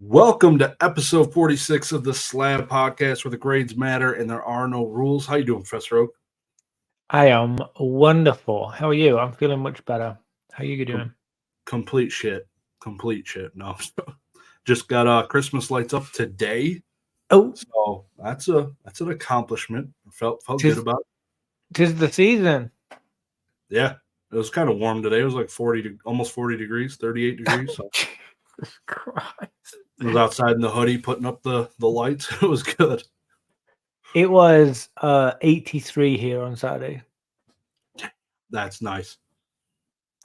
Welcome to episode 46 of the Slab podcast where the grades matter and there are no rules. How you doing, Professor Oak? I am wonderful. How are you? I'm feeling much better. How are you Com- doing? complete shit. Complete shit. No. Just got Christmas lights up today. Oh, So that's an accomplishment. Felt good tis about it. tis the season. Yeah. It was kind of warm today. It was like almost 40 degrees, 38 degrees. So Jesus Christ. I was outside in the hoodie putting up the lights. It was good. It was 83 here on Saturday. That's nice.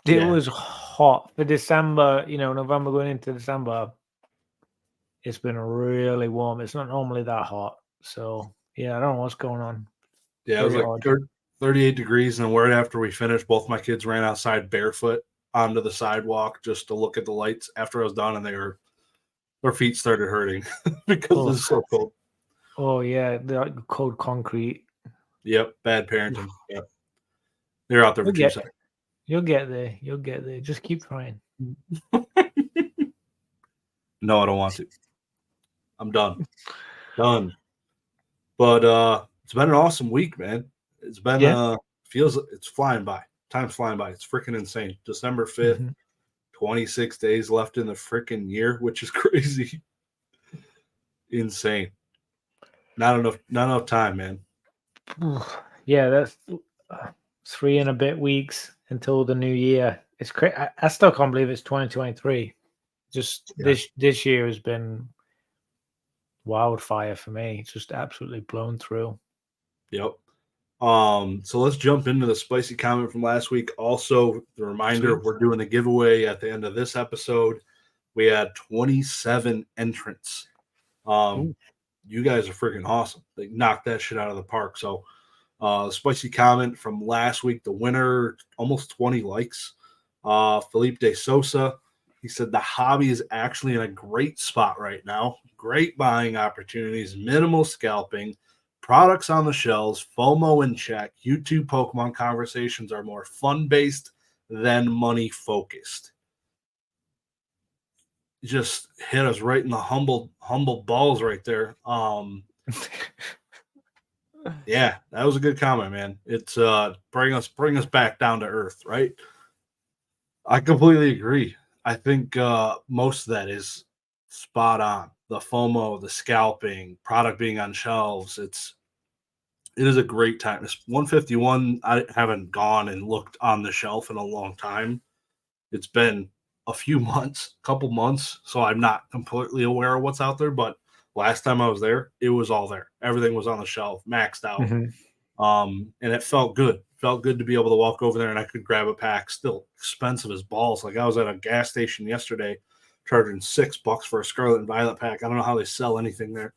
It Yeah. was hot for December, November going into December. It's been really warm. It's not normally that hot. So, yeah, I don't know what's going on. Yeah, it was Very like odd. 38 degrees, and right after we finished, both my kids ran outside barefoot onto the sidewalk just to look at the lights after I was done, and their feet started hurting because Oh, it's so cold. oh yeah, the cold concrete. Yep, bad parenting. Oof. Yep, they're out there for You'll two get seconds. you'll get there. You'll get there. Just keep trying. No, I don't want to. I'm done. Done. But it's been an awesome week, man. It's been Yeah. feels it's flying by. Time's flying by. It's freaking insane. December 5th, Mhm. 26 days left in the freaking year, which is crazy. Insane. Not enough time, man. Yeah, that's 3 and a bit weeks until the new year. It's crazy. I still can't believe it's 2023. Just Yeah. this year has been wildfire for me. It's just absolutely blown through. Yep. So let's jump into the spicy comment from last week. Also, the reminder Sweet. we're doing the giveaway at the end of this episode. We had 27 entrants. Um, Ooh. you guys are freaking awesome. They knocked that shit out of the park. So spicy comment from last week, the winner, almost 20 likes. Felipe de Sosa. He said the hobby is actually in a great spot right now. Great buying opportunities, minimal scalping, products on the shelves, FOMO in check. YouTube Pokemon conversations are more fun based than money focused. Just hit us right in the humble balls right there. Yeah, that was a good comment, man. It's bring us back down to earth, right? I completely agree. I think most of that is spot on. The FOMO, the scalping, product being on shelves. It is a great time. It's 151. I haven't gone and looked on the shelf in a long time. It's been a few months, couple months, so I'm not completely aware of what's out there. But last time I was there, it was all there. Everything was on the shelf, maxed out. Mhm. And it felt good. Felt good to be able to walk over there and I could grab a pack. Still expensive as balls. Like I was at a gas station yesterday, charging $6 for a Scarlet and Violet pack. I don't know how they sell anything there.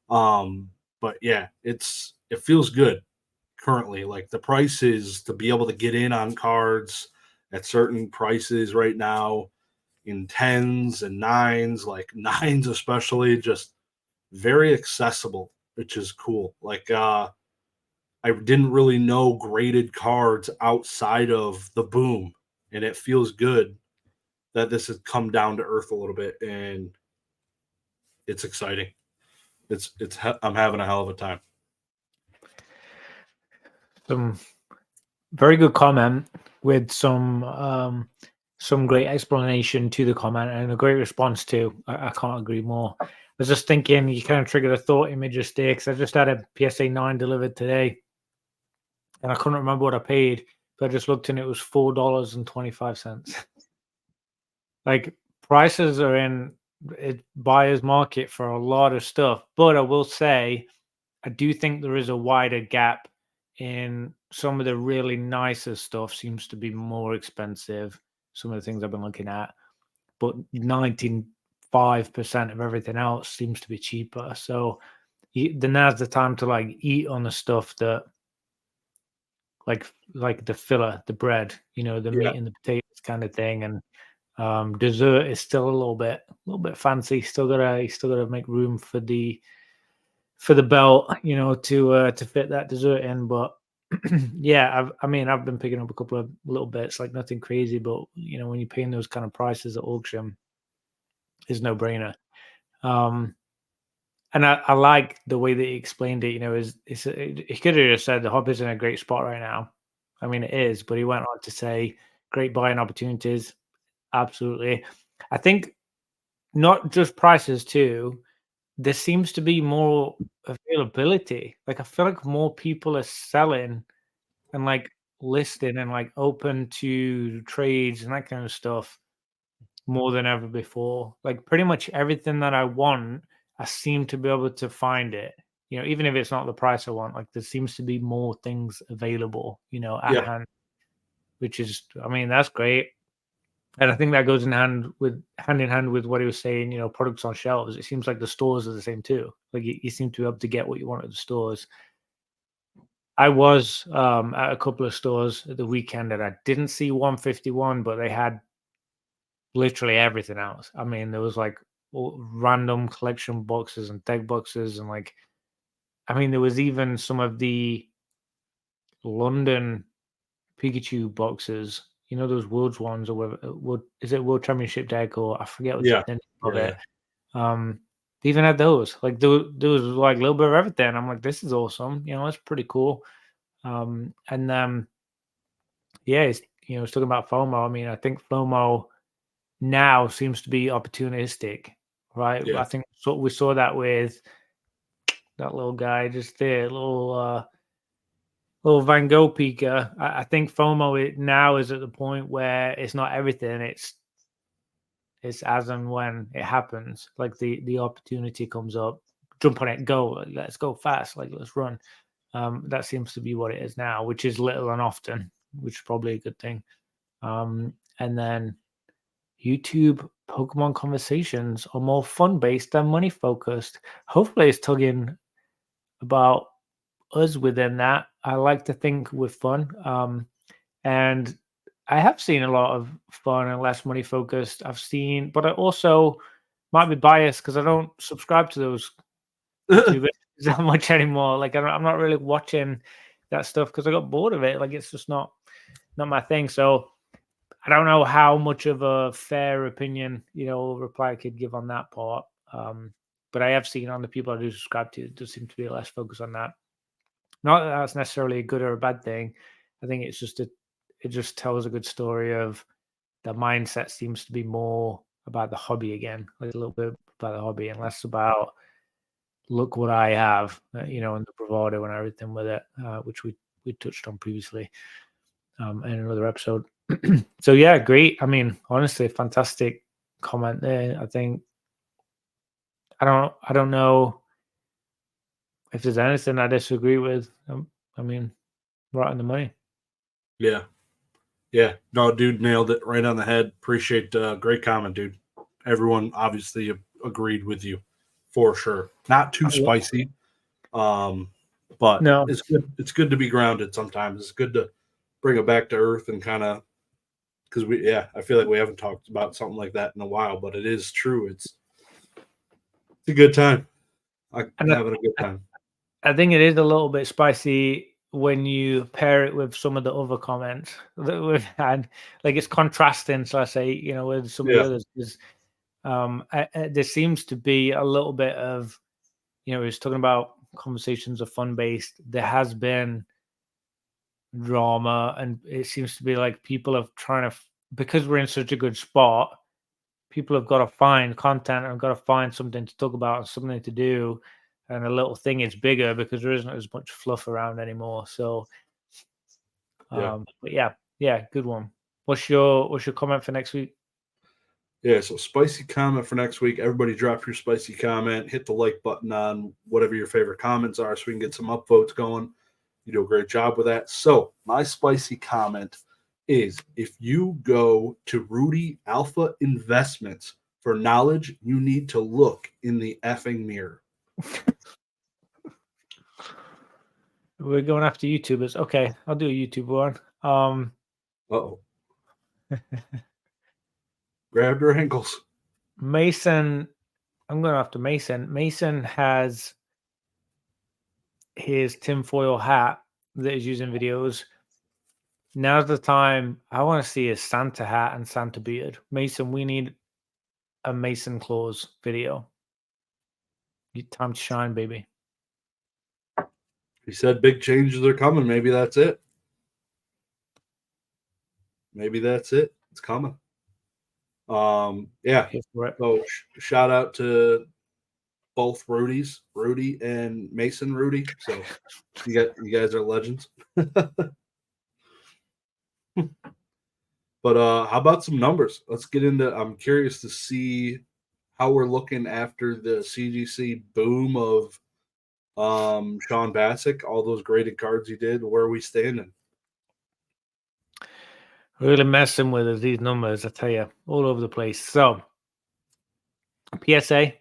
Um, but yeah, it feels good currently. Like the prices to be able to get in on cards at certain prices right now in tens and nines, like nines especially, just very accessible, which is cool. Like I didn't really know graded cards outside of the boom, and it feels good that this has come down to earth a little bit, and it's exciting. I'm having a hell of a time. Some very good comment with some great explanation to the comment and a great response too. I can't agree more. I was just thinking, you kind of triggered a thought image of steaks. I just had a PSA 9 delivered today, and I couldn't remember what I paid, but I just looked and it was $4.25. Like prices are in buyer's market for a lot of stuff, but I will say I do think there is a wider gap in some of the really nicer stuff seems to be more expensive. Some of the things I've been looking at, but 95% of everything else seems to be cheaper. So then now's the time to like eat on the stuff that like the filler, the bread, the Yeah, meat and the potatoes kind of thing. And dessert is still a little bit fancy. Still gotta make room for the belt, to fit that dessert in. But yeah, I've been picking up a couple of little bits, like nothing crazy, but when you're paying those kind of prices at auction, it's no brainer. And I like the way that he explained it. He could have just said the hobby's in a great spot right now. I mean, it is, but he went on to say great buying opportunities. Absolutely. I think not just prices too. There seems to be more availability. Like I feel like more people are selling and like listing and like open to trades and that kind of stuff more than ever before. Like pretty much everything that I want, I seem to be able to find it. Even if it's not the price I want, like there seems to be more things available, at Yeah. hand, which is, I mean, that's great. And I think that goes hand in hand with what he was saying, products on shelves. It seems like the stores are the same too. Like you seem to be able to get what you want at the stores. I was at a couple of stores at the weekend and I didn't see 151, but they had literally everything else. I mean, there was like random collection boxes and deck boxes, and like, I mean, there was even some of the London Pikachu boxes. Those Worlds ones, or is it World Championship deck, or I forget what Yeah. the name of Yeah. it. They even had those. Like there was like a little bit of everything. I'm like, this is awesome. It's pretty cool. And yeah, it's talking about FOMO. I mean, I think FOMO now seems to be opportunistic, right? Yeah. I think so. We saw that with that little guy just there, little Van Gogh peeker. I think FOMO now is at the point where it's not everything. It's as and when it happens. Like the opportunity comes up, jump on it, go. Like, let's go fast. Like let's run. That seems to be what it is now, which is little and often, which is probably a good thing. And then YouTube Pokemon conversations are more fun based than money focused. Hopefully, it's tugging about us within that. I like to think we're fun. And I have seen a lot of fun and less money focused. But I also might be biased because I don't subscribe to those YouTubers that much anymore. Like I'm not really watching that stuff because I got bored of it. Like it's just not my thing. So I don't know how much of a fair opinion, reply I could give on that part. But I have seen on the people I do subscribe to, it does seem to be less focus on that. Not that that's necessarily a good or a bad thing. I think it's just it just tells a good story of the mindset seems to be more about the hobby again, like a little bit about the hobby and less about look what I have, and the bravado and everything with it, which we touched on previously in another episode. So yeah, great. I mean, honestly, fantastic comment there. I think I don't know if there's anything I disagree with. I mean, right on the money. Yeah. Yeah. No, dude, nailed it right on the head. Appreciate great comment, dude. Everyone obviously agreed with you for sure. Not too spicy. But No, it's good to be grounded sometimes. It's good to bring it back to earth and kind of because I feel like we haven't talked about something like that in a while, but it is true. It's a good time. I'm and having a good time. I think it is a little bit spicy when you pair it with some of the other comments that we've had. Like it's contrasting, so I say, with some of the Yeah. others. There seems to be a little bit of, he's talking about conversations are fun based. There has been drama, and it seems to be like people are trying to, because we're in such a good spot, people have got to find content and got to find something to talk about and something to do. And a little thing is bigger because there isn't as much fluff around anymore. So, but yeah, good one. What's your comment for next week? Yeah, so spicy comment for next week. Everybody drop your spicy comment. Hit the like button on whatever your favorite comments are so we can get some upvotes going. You do a great job with that. So my spicy comment is if you go to Rudy Alpha Investments for knowledge, you need to look in the effing mirror. We're going after YouTubers. Okay, I'll do a YouTube one. Uh-oh. Grab your ankles. Mason, I'm going after Mason. Mason has his tinfoil hat that he's using videos. Now's the time. I want to see his Santa hat and Santa beard. Mason, we need a Mason Claus video. Time to shine, baby. He said big changes are coming. Maybe that's it. Maybe that's it. It's coming. Yeah. So shout out to both Rudy and Mason Rudy. So you guys are legends. But how about some numbers? Let's get into. I'm curious to see how we're looking after the CGC boom of Sean Bassick, all those graded cards he did. Where are we standing? Really messing with us, these numbers, I tell you, all over the place. So, PSA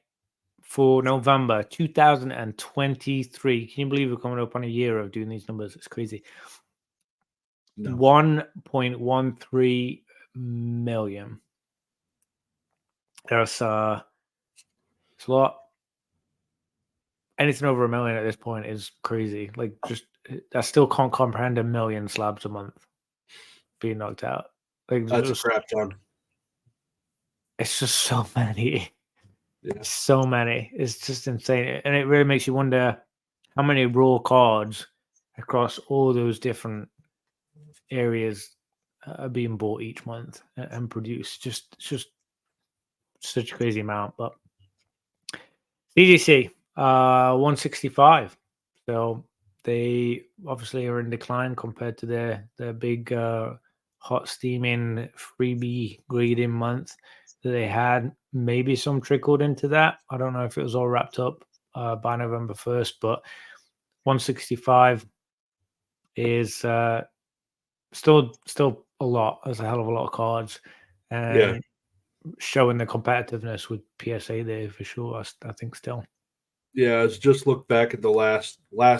for November 2023. Can you believe we're coming up on a year of doing these numbers? It's crazy. No. 1.13 million. There's it's a lot. Anything over a million at this point is crazy. Like, just I still can't comprehend a million slabs a month being knocked out. Like, that's a crap ton. It's just so many. Yeah. So many. It's just insane. And it really makes you wonder how many raw cards across all those different areas are being bought each month and produced. It's just such a crazy amount. But CGC, 165. So they obviously are in decline compared to their big hot steaming freebie grading month that they had. Maybe some trickled into that. I don't know if it was all wrapped up by November 1st, but 165 is still a lot. There's a hell of a lot of cards. And showing the competitiveness with PSA there for sure, I think still. Yeah, it's just look back at the last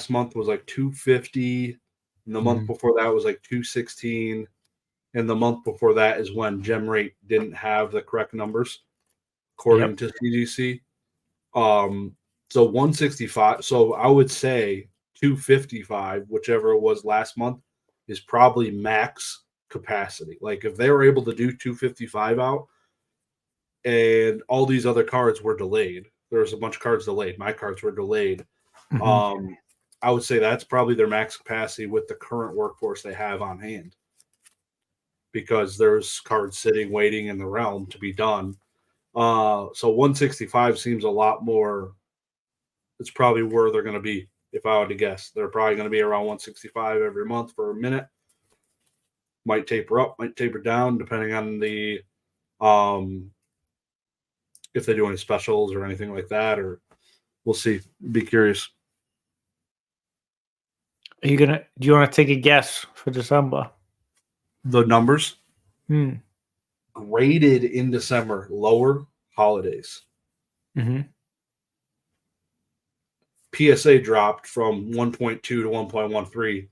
month was like 250, and the month before that was like 216, and the month before that is when gem rate didn't have the correct numbers according to CGC. So 165. So I would say 255, whichever it was last month, is probably max capacity. Like if they were able to do 255 out, and all these other cards were delayed. There was a bunch of cards delayed. My cards were delayed. I would say that's probably their max capacity with the current workforce they have on hand, because there's cards sitting waiting in the realm to be done. So 165 seems a lot more. It's probably where they're going to be. If I were to guess, they're probably going to be around 165 every month for a minute. Might taper up, might taper down, depending on the if they do any specials or anything like that, or we'll see. Be curious. Do you want to take a guess for December? The numbers graded in December, lower holidays. PSA dropped from 1.2 to 1.13.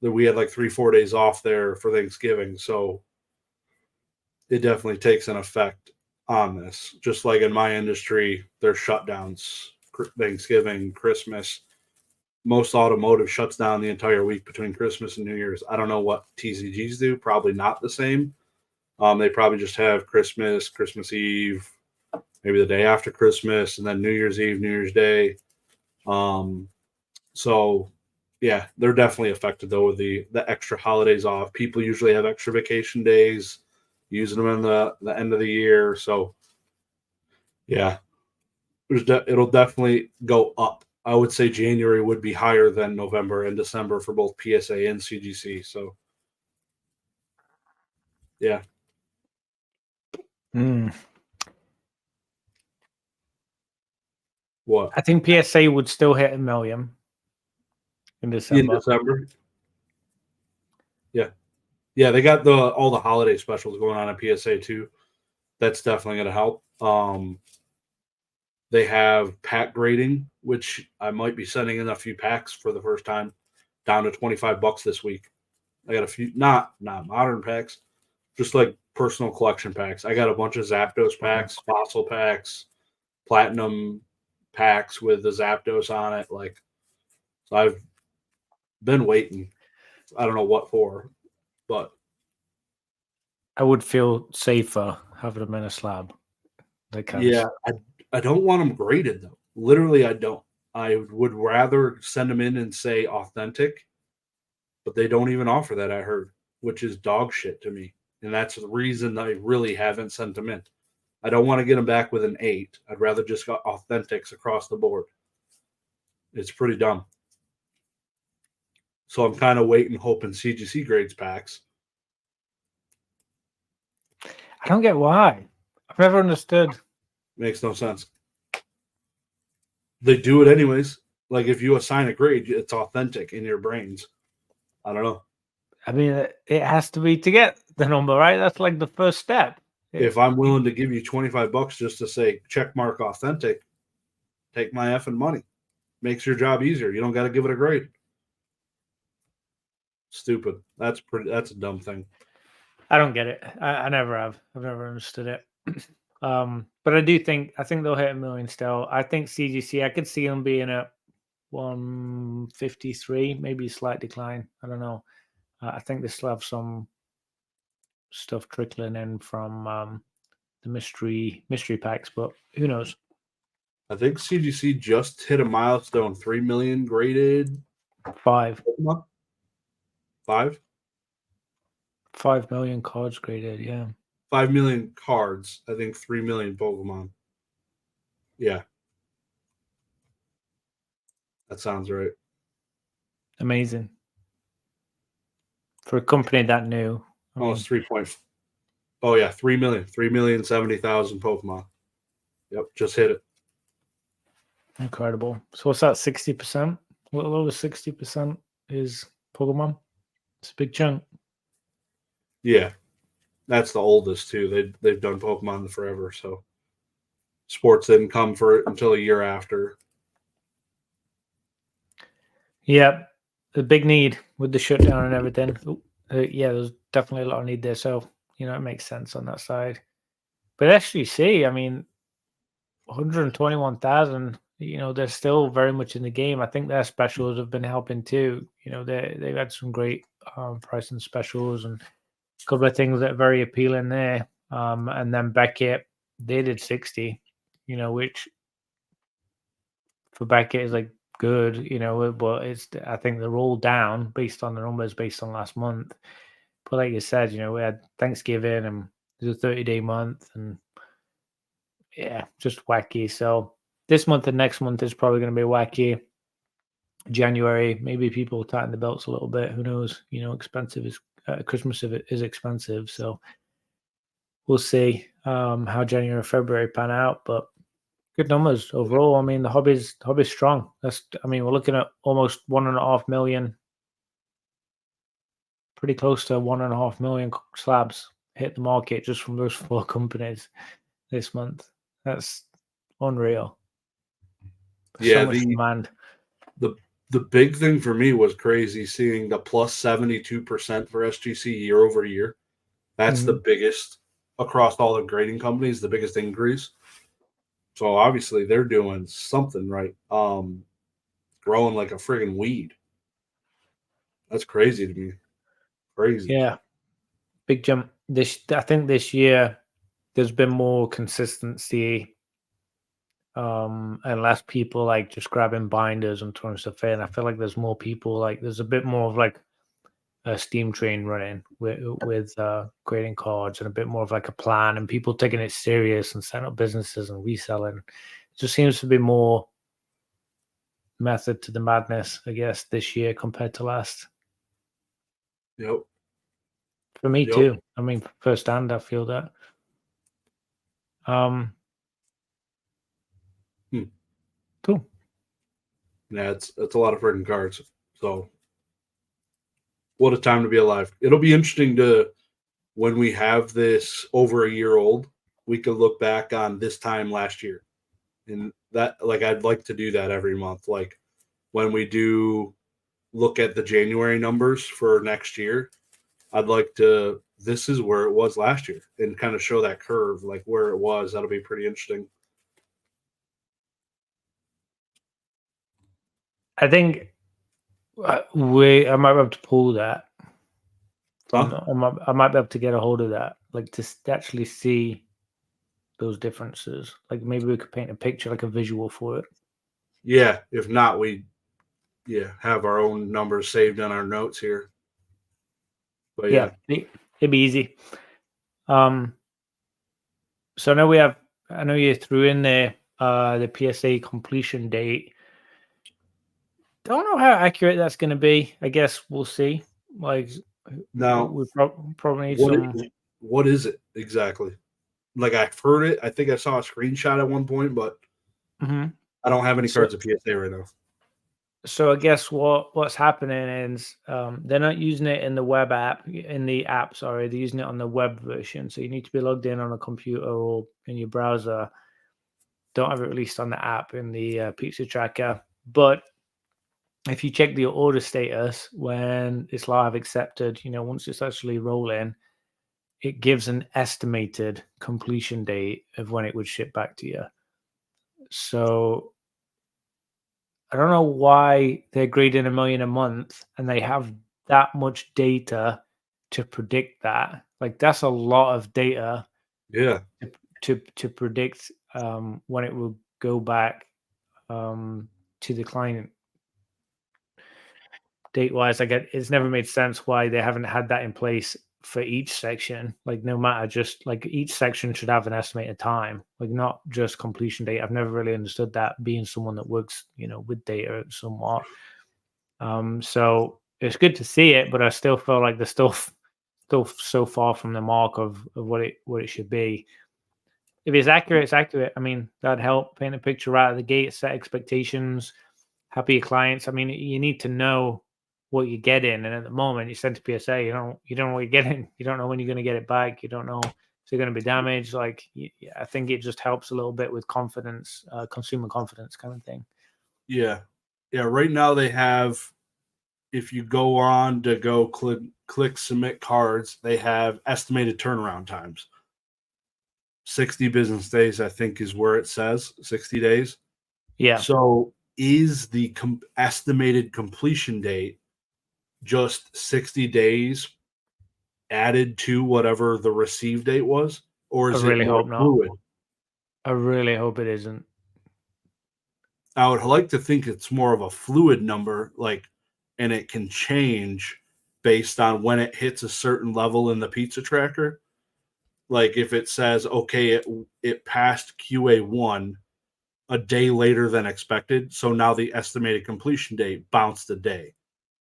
That we had like 3-4 days off there for Thanksgiving, so it definitely takes an effect on this. Just like in my industry, there's shutdowns, Thanksgiving, Christmas. Most automotive shuts down the entire week between Christmas and New Year's. I don't know what TCGs do. Probably not the same. They probably just have Christmas, Christmas Eve, maybe the day after Christmas, and then New Year's Eve, New Year's Day. So yeah, they're definitely affected though with the extra holidays off. People usually have extra vacation days, using them in the end of the year. So yeah, it'll definitely go up. I would say January would be higher than November and December for both PSA and CGC. So yeah. What? I think PSA would still hit 1 million in December. Yeah, they got all the holiday specials going on at PSA too. That's definitely going to help. They have pack grading, which I might be sending in a few packs for the first time, down to $25 this week. I got a few, not modern packs, just like personal collection packs. I got a bunch of Zapdos packs, fossil packs, platinum packs with the Zapdos on it. Like, so I've been waiting. I don't know what for, but I would feel safer having them in a slab. Yeah, I don't want them graded though. Literally, I don't. I would rather send them in and say authentic, but they don't even offer that, I heard, which is dog shit to me. And that's the reason I really haven't sent them in. I don't want to get them back with an 8. I'd rather just got authentics across the board. It's pretty dumb. So I'm kind of waiting, hoping CGC grades packs. I don't get why. I've never understood. Makes no sense. They do it anyways. Like if you assign a grade, it's authentic in your brains. I don't know. I mean, it has to be to get the number, right? That's like the first step. If I'm willing to give you $25 just to say check mark authentic, take my effing money. Makes your job easier. You don't got to give it a grade. Stupid. That's a dumb thing. I don't get it. I never have. I've never understood it. But I think they'll hit 1 million still. I think CGC, I could see them being at 153, maybe a slight decline. I don't know. I think they still have some stuff trickling in from the mystery packs, but who knows? I think CGC just hit a milestone, 3 million graded. 5 million cards graded, yeah. 5 million cards. I think 3 million Pokemon. Yeah. That sounds right. Amazing. For a company that new. It's 3 point. Oh, yeah, 3 million. 3,070,000 Pokemon. Yep, just hit it. Incredible. So what's that, 60%? A little over 60% is Pokemon. It's a big chunk. Yeah. That's the oldest, too. They've done Pokemon forever, so sports didn't come for it until a year after. Yeah, the big need with the shutdown and everything. Yeah, there's definitely a lot of need there. So, it makes sense on that side. But SGC, I mean, 121,000, they're still very much in the game. I think their specials have been helping too. They've had some great pricing specials and a couple of things that are very appealing there. And then Beckett, they did 60, which for Beckett is like good, but I think they're all down based on the numbers based on last month. But like you said, we had Thanksgiving and there's a 30-day month and yeah, just wacky. So this month and next month is probably going to be wacky. January, maybe people tighten the belts a little bit. Who knows? Expensive is Christmas is expensive. So we'll see how January, February pan out. But good numbers overall. I mean, the hobby's strong. We're looking at almost 1.5 million, pretty close to 1.5 million slabs hit the market just from those 4 companies this month. That's unreal. Yeah, so much demand. The big thing for me was crazy seeing the plus 72% for SGC year over year. That's the biggest across all the grading companies, the biggest increase. So obviously they're doing something right. Growing like a friggin' weed. That's crazy to me. Crazy. Yeah. Big jump. I think this year there's been more consistency. And less people like just grabbing binders and throwing stuff in. I feel like there's more people, like there's a bit more of like a steam train running with grading cards and a bit more of like a plan and people taking it serious and setting up businesses and reselling. It just seems to be more method to the madness, I guess, this year compared to last. Yep. For me too. I mean, firsthand, I feel that. Cool. Yeah, it's a lot of friggin' cards. So what a time to be alive. It'll be interesting to, when we have this over a year old, we could look back on this time last year. And that, like, I'd like to do that every month. Like when we do look at the January numbers for next year, I'd like to, this is where it was last year and kind of show that curve, like where it was. That'll be pretty interesting. I think I might be able to pull that. Huh? I might be able to get a hold of that, like to actually see those differences. Like maybe we could paint a picture, like a visual for it. Yeah, if not, we have our own numbers saved on our notes here. But Yeah, it'd be easy. So now we have. I know you threw in there the PSA completion date. Don't know how accurate that's going to be. I guess we'll see. Like, now, we probably need some. what is it exactly? Like, I've heard it. I think I saw a screenshot at one point, but Mhm. I don't have any So, cards of PSA right now. so I guess what's happening is they're not using it in the web app, sorry, they're using it on the web version. So you need to be logged in on a computer or in your browser. Don't have it released on the app in the pizza tracker. But if you check the order status when it's live accepted, once it's actually rolling, it gives an estimated completion date of when it would ship back to you. So I don't know why they're grading 1 million a month and they have that much data to predict that. Like, that's a lot of data Yeah. to predict when it will go back to the client. Date wise, it's never made sense why they haven't had that in place for each section. Like, no matter, just like each section should have an estimated time, like not just completion date. I've never really understood that, being someone that works, with data somewhat. So it's good to see it, but I still feel like they're still so far from the mark of what it should be. If it's accurate, it's accurate. I mean, that'd help paint a picture right out of the gate, set expectations, happy your clients. I mean, you need to know what you're getting, and at the moment, you send to PSA, you don't know what you're getting. You don't know when you're going to get it back. You don't know if you're going to be damaged. Like, I think it just helps a little bit with confidence, consumer confidence, kind of thing. Yeah. Right now they have. If you go on to go click submit cards, they have estimated turnaround times. 60 business days, I think, is where it says 60 days. Yeah. So is the estimated completion date just 60 days added to whatever the receive date was? Or is I really it more hope not. fluid? I really hope it isn't. I would like to think it's more of a fluid number, and it can change based on when it hits a certain level in the pizza tracker. Like, if it says, okay, it passed QA1 a day later than expected, so now the estimated completion date bounced a day.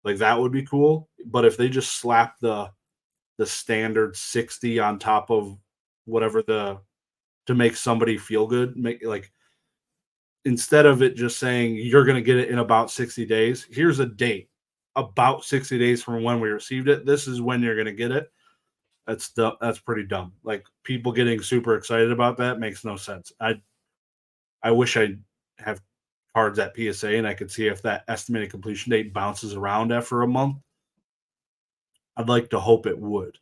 Like, that would be cool. But if they just slap the standard 60 on top of whatever to make somebody feel good, instead of it just saying you're going to get it in about 60 days, here's a date about 60 days from when we received it. This is when you're going to get it. That's pretty dumb. Like, people getting super excited about that makes no sense. I wish I have cards at PSA and I could see if that estimated completion date bounces around after a month. I'd like to hope it would,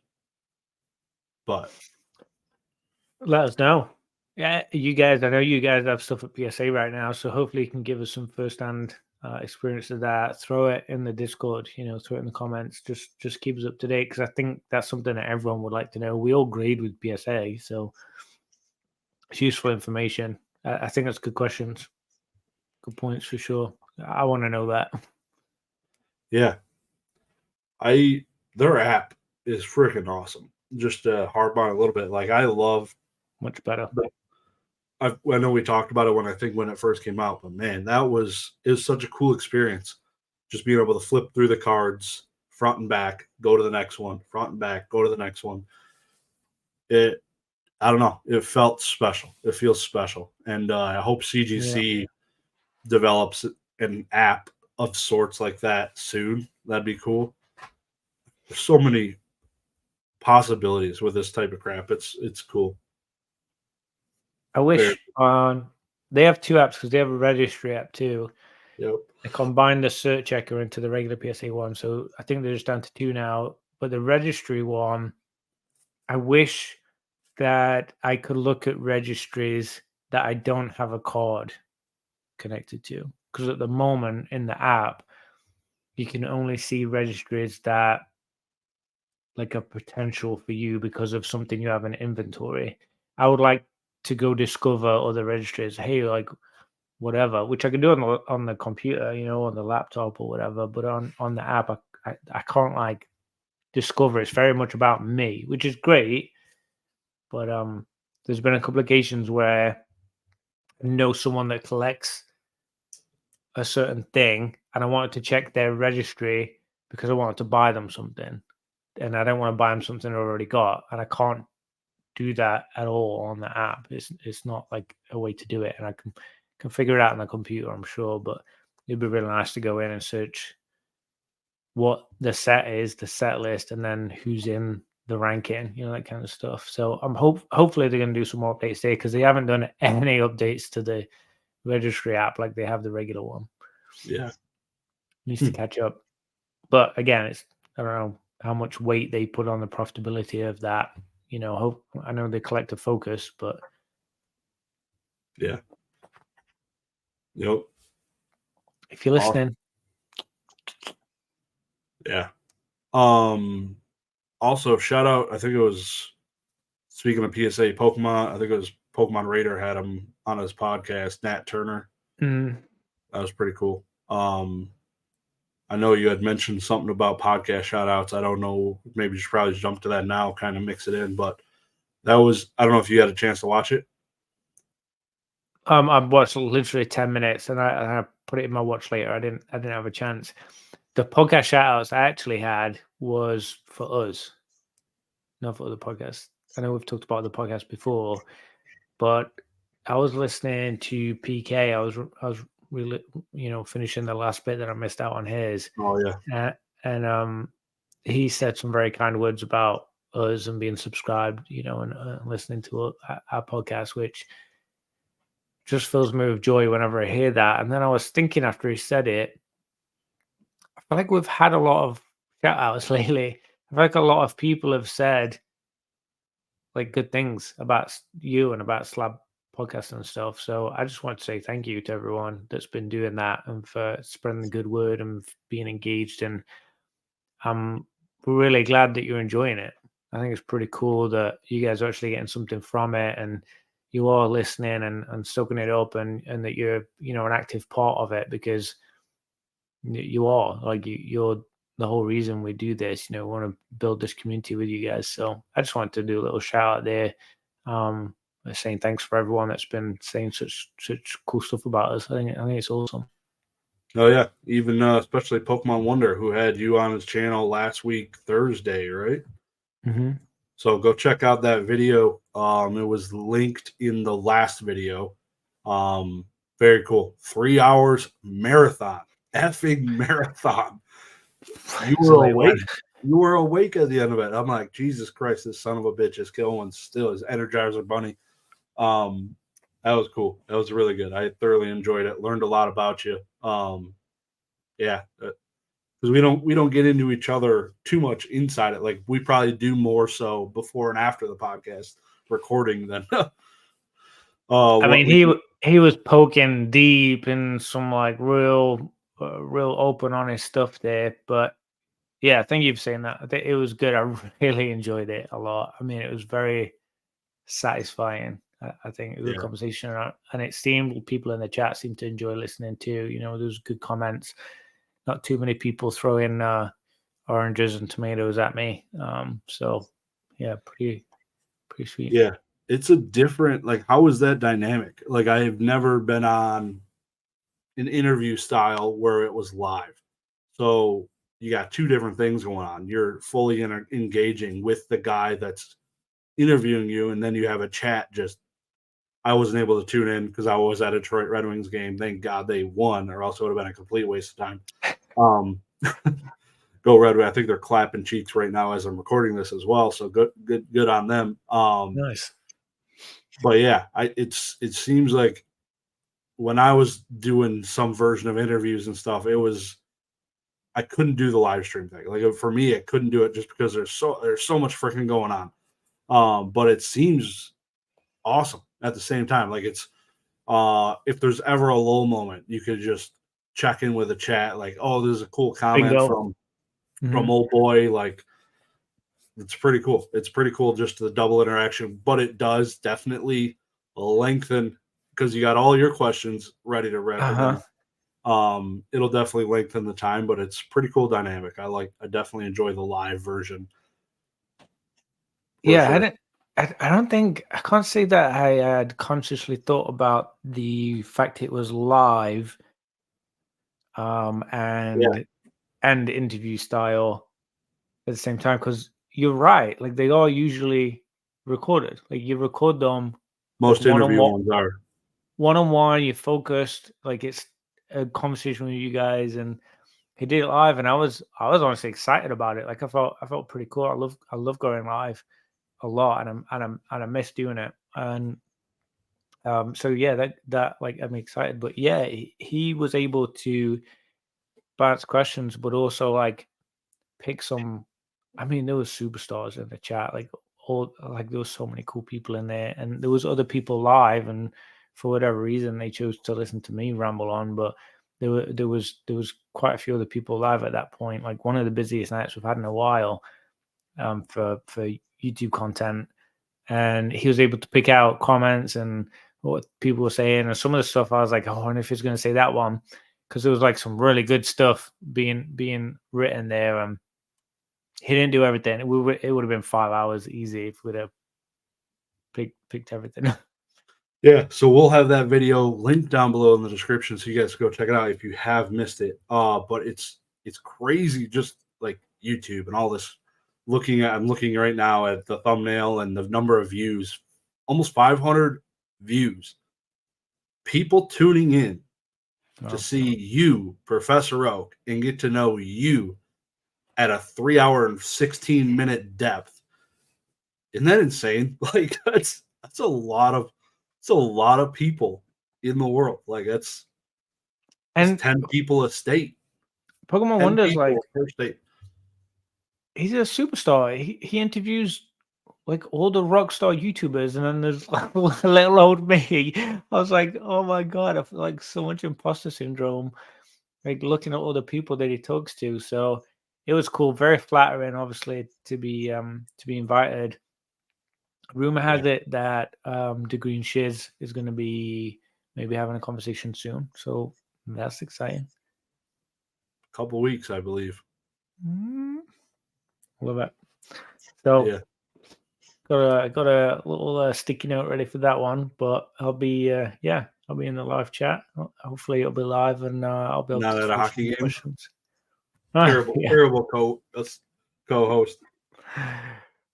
but Let us know. Yeah, you guys. I know you guys have stuff at PSA right now, so hopefully you can give us some firsthand experience of that. Throw it in the Discord. Throw it in the comments. Just keep us up to date, because I think that's something that everyone would like to know. We all grade with PSA, so it's useful information. I think that's good questions, good points for sure. I want to know that. yeah, their app is freaking awesome. Just to harp on a little bit, like, I love Much better. I know we talked about it when it first came out, but man, it was such a cool experience. Just being able to flip through the cards front and back, go to the next one, front and back, go to the next one. I don't know, it felt special. It feels special, and I hope CGC develops an app of sorts like that soon. That'd be cool. There's so many possibilities with this type of crap. It's cool. I wish they have two apps, because they have a registry app too. Yep. They combined the search checker into the regular PSA one, so I think they're just down to two now. But the registry one, I wish that I could look at registries that I don't have a card connected to, because at the moment in the app, you can only see registries that like a potential for you because of something you have in inventory. I would like to go discover other registries. Hey, like, whatever, which I can do on the computer, on the laptop or whatever. But on the app, I can't like discover. It's very much about me, which is great. But there's been a couple of occasions where I know someone that collects a certain thing, and I wanted to check their registry because I wanted to buy them something, and I don't want to buy them something I already got, and I can't do that at all on the app. It's not like a way to do it, and I can figure it out on the computer, I'm sure, but it'd be really nice to go in and search what the set is, the set list, and then who's in the ranking, that kind of stuff. So I'm hopefully they're going to do some more updates there, because they haven't done any updates to the registry app like they have the regular one. Yeah, Needs to catch up. But again, it's, I don't know how much weight they put on the profitability of that. I know they collect a focus, but yeah, yep. If you're listening, yeah. Also, shout out. I think it was, speaking of PSA Pokemon. I think it was Pokemon Raider had him on his podcast. Nat Turner. That was pretty cool. I know you had mentioned something about podcast shout outs. I don't know. Maybe you should probably jump to that now, kind of mix it in. But that was, I don't know if you had a chance to watch it. I watched literally 10 minutes and I put it in my watch later. I didn't have a chance. The podcast shout outs I actually had was for us, not for other podcasts. I know we've talked about the podcast before, but I was listening to PK. I was really, finishing the last bit that I missed out on his. Oh yeah. And he said some very kind words about us and being subscribed, and listening to our podcast, which just fills me with joy whenever I hear that. And then I was thinking after he said it, I feel like we've had a lot of shout outs lately. I feel like a lot of people have said like good things about you and about Slab podcast and stuff. So I just want to say thank you to everyone that's been doing that and for spreading the good word and being engaged. And I'm really glad that you're enjoying it. I think it's pretty cool that you guys are actually getting something from it, and you are listening and soaking it up, and that you're, an active part of it, because you are like, you're the whole reason we do this. We want to build this community with you guys. So I just wanted to do a little shout out there, saying thanks for everyone that's been saying such cool stuff about us. I think it's awesome. Oh yeah, even especially Pokemon Wonder, who had you on his channel last week Thursday, right? Mm-hmm. So go check out that video. It was linked in the last video. Very cool. 3 hours marathon, effing marathon. You were awake. You were awake at the end of it. I'm like, Jesus Christ, this son of a bitch is killing still. His Energizer Bunny. That was cool. That was really good. I thoroughly enjoyed it. Learned a lot about you. Yeah, because we don't get into each other too much inside it. Like, we probably do more so before and after the podcast recording than. I mean, he was poking deep in some like real open, honest stuff there. But yeah, thank you for saying that. I think it was good. I really enjoyed it a lot. I mean, it was very satisfying. I think it was a good conversation, and it seemed people in the chat seemed to enjoy listening too. There was good comments. Not too many people throwing oranges and tomatoes at me. So yeah, pretty sweet. Yeah, it's a different, like, how is that dynamic? Like, I have never been on an interview style where it was live. So you got two different things going on. You're fully engaging with the guy that's interviewing you, and then you have a chat. Just, I wasn't able to tune in because I was at a Detroit Red Wings game. Thank God they won, or else it would have been a complete waste of time. Go Red Wings! I think they're clapping cheeks right now as I'm recording this as well. So good on them. Nice. But yeah, it seems like when I was doing some version of interviews and stuff, I couldn't do the live stream thing. Like, for me, I couldn't do it just because there's so much freaking going on. But it seems awesome at the same time. Like, it's if there's ever a lull moment, you could just check in with a chat. Like, oh, there's a cool comment from old boy. Like, it's pretty cool. It's pretty cool, just the double interaction. But it does definitely lengthen because you got all your questions ready to rip, and Uh-huh. then it'll definitely lengthen the time, but it's pretty cool dynamic. I definitely enjoy the live version for Yeah, sure. I don't think I can't say that I had consciously thought about the fact it was live, Yeah, and interview style at the same time, because you're right, like they are usually recorded. Like you record them like most interview ones are. one on one, you're focused, like it's a conversation with you guys, and he did it live, and I was honestly excited about it. Like I felt pretty cool. I love going live a lot, and I miss doing it. And so yeah, that like I'm excited. But yeah, he was able to bounce questions, but also like pick some. I mean, there was superstars in the chat, like all like there was so many cool people in there, and there was other people live, and for whatever reason they chose to listen to me ramble on. But there was quite a few other people live at that point, like one of the busiest nights we've had in a while, for YouTube content, and he was able to pick out comments and what people were saying, and some of the stuff I was like, oh, I wonder if he's going to say that one, because there was like some really good stuff being written there. He didn't do everything. It would have been 5 hours easy if we'd have picked everything. Yeah, so we'll have that video linked down below in the description, so you guys go check it out if you have missed it. But it's crazy, just like YouTube and all this. I'm looking right now at the thumbnail and the number of views, almost 500 views. People tuning in to Oh, see you, Professor Oak, and get to know you at a 3 hour and 16-minute depth. Isn't that insane? Like that's a lot of it's a lot of people in the world. Like that's and 10 people a state. Pokemon 10 Wonders, like people per state. he's a superstar. He interviews like all the rock star YouTubers, and then there's like little old me. I was like, oh my god, I feel like so much imposter syndrome, like looking at all the people that he talks to. So it was cool, very flattering, obviously, to be invited. Rumor Yeah, has it that Dagreenshiz is going to be maybe having a conversation soon, so that's exciting. a couple weeks, I believe. Mm, love it. So Yeah, got a little sticky note ready for that one, but I'll be yeah, I'll be in the live chat. Hopefully it'll be live, and I'll be able not to at a throw some hockey game. questions. Ah, yeah. Terrible co-host.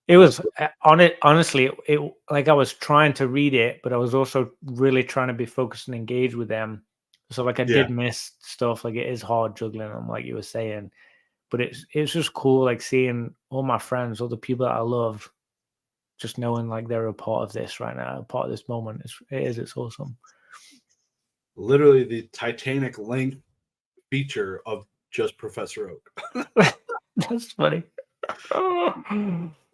It was on it. Honestly, it like I was trying to read it, but I was also really trying to be focused and engaged with them. So like I Yeah, did miss stuff. Like it is hard juggling them, like you were saying. But it's just cool, like seeing all my friends, all the people that I love, just knowing like they're a part of this right now, a part of this moment. It's awesome. literally the Titanic length feature of just Professor Oak. That's funny.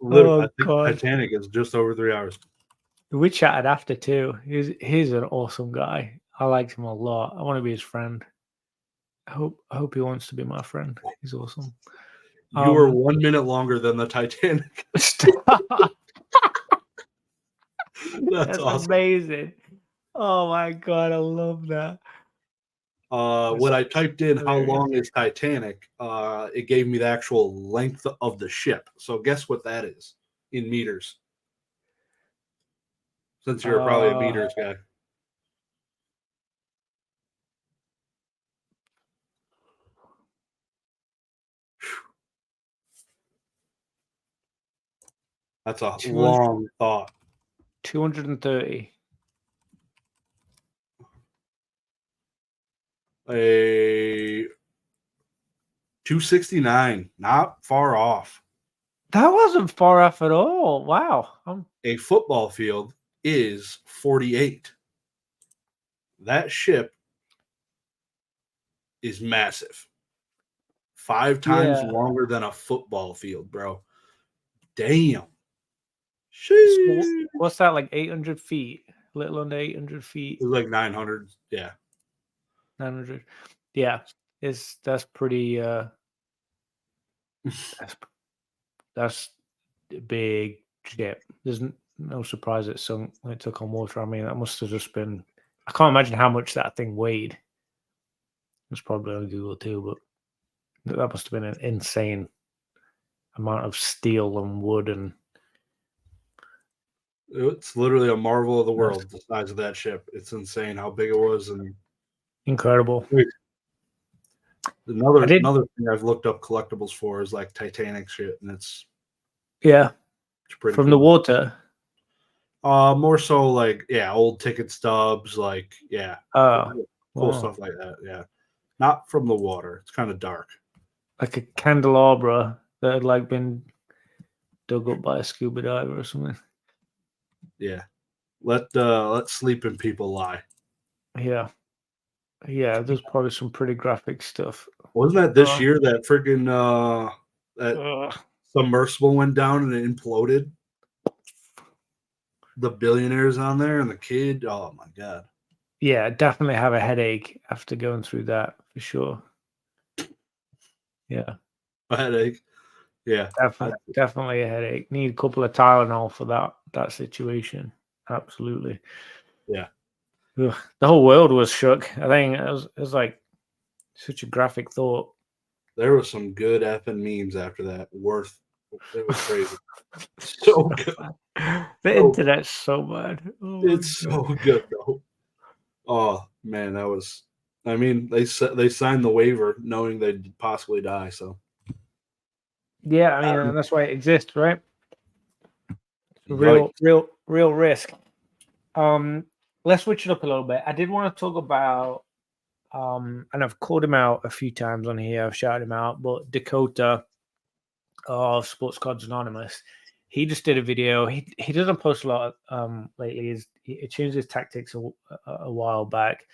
Literally, I Oh think god. Titanic is just over 3 hours. We chatted after too. He's an awesome guy. I liked him a lot. I want to be his friend. I hope he wants to be my friend. He's awesome. You were 1 minute longer than the Titanic. Stop. That's That's awesome. amazing. Oh my god, I love that. When That's I typed in how hilarious. long is Titanic, it gave me the actual length of the ship. So guess what that is in meters? Since you're probably a Uh, meters guy, that's a 200, long thought. 230. A 269, not far off. That wasn't far off at all. Wow. A football field is 48. That ship is massive. 5 times Yeah. longer than a football field, bro. Damn. So Sheesh. what's that, like 800 feet? A little under 800 It feet. was like 900. Yeah. 900. Yeah. That's pretty that's that's a big ship. There's no surprise it sunk when it took on water. I mean, that must have just been I can't imagine how much that thing weighed. It's probably on Google too, but that must have been an insane amount of steel and wood and It's literally a marvel of the world, the size of that ship. It's insane how big it was. And incredible. another thing I've looked up collectibles for is like Titanic shit, and it's pretty from cool. the water. More so like old ticket stubs, like cool stuff like that. Yeah, not from the water. It's kind of dark, like a candelabra that had like been dug up by a scuba diver or something. Yeah, let sleeping people lie. Yeah, there's probably some pretty graphic stuff. Wasn't that this year that freaking that submersible went down and it imploded? The billionaires on there and the kid. Oh my god. Yeah, definitely have a headache after going through that for sure. Yeah, A headache. Yeah, definitely a headache. Need a couple of Tylenol for that situation. Absolutely. Yeah. Ugh, the whole world was shook. I think it was like such a graphic thought. There was some good effing memes after that. It was crazy. So good. The internet's so bad. It's so good though. Oh man, that was. I mean, they signed the waiver knowing they'd possibly die. So yeah, I mean, that's why it exists, right? Real risk. Let's switch it up a little bit. I did want to talk about, and I've called him out a few times on here. I've shouted him out, but Dakota of Sports Cards Anonymous, he just did a video. He doesn't post a lot lately. He changed his tactics a while back,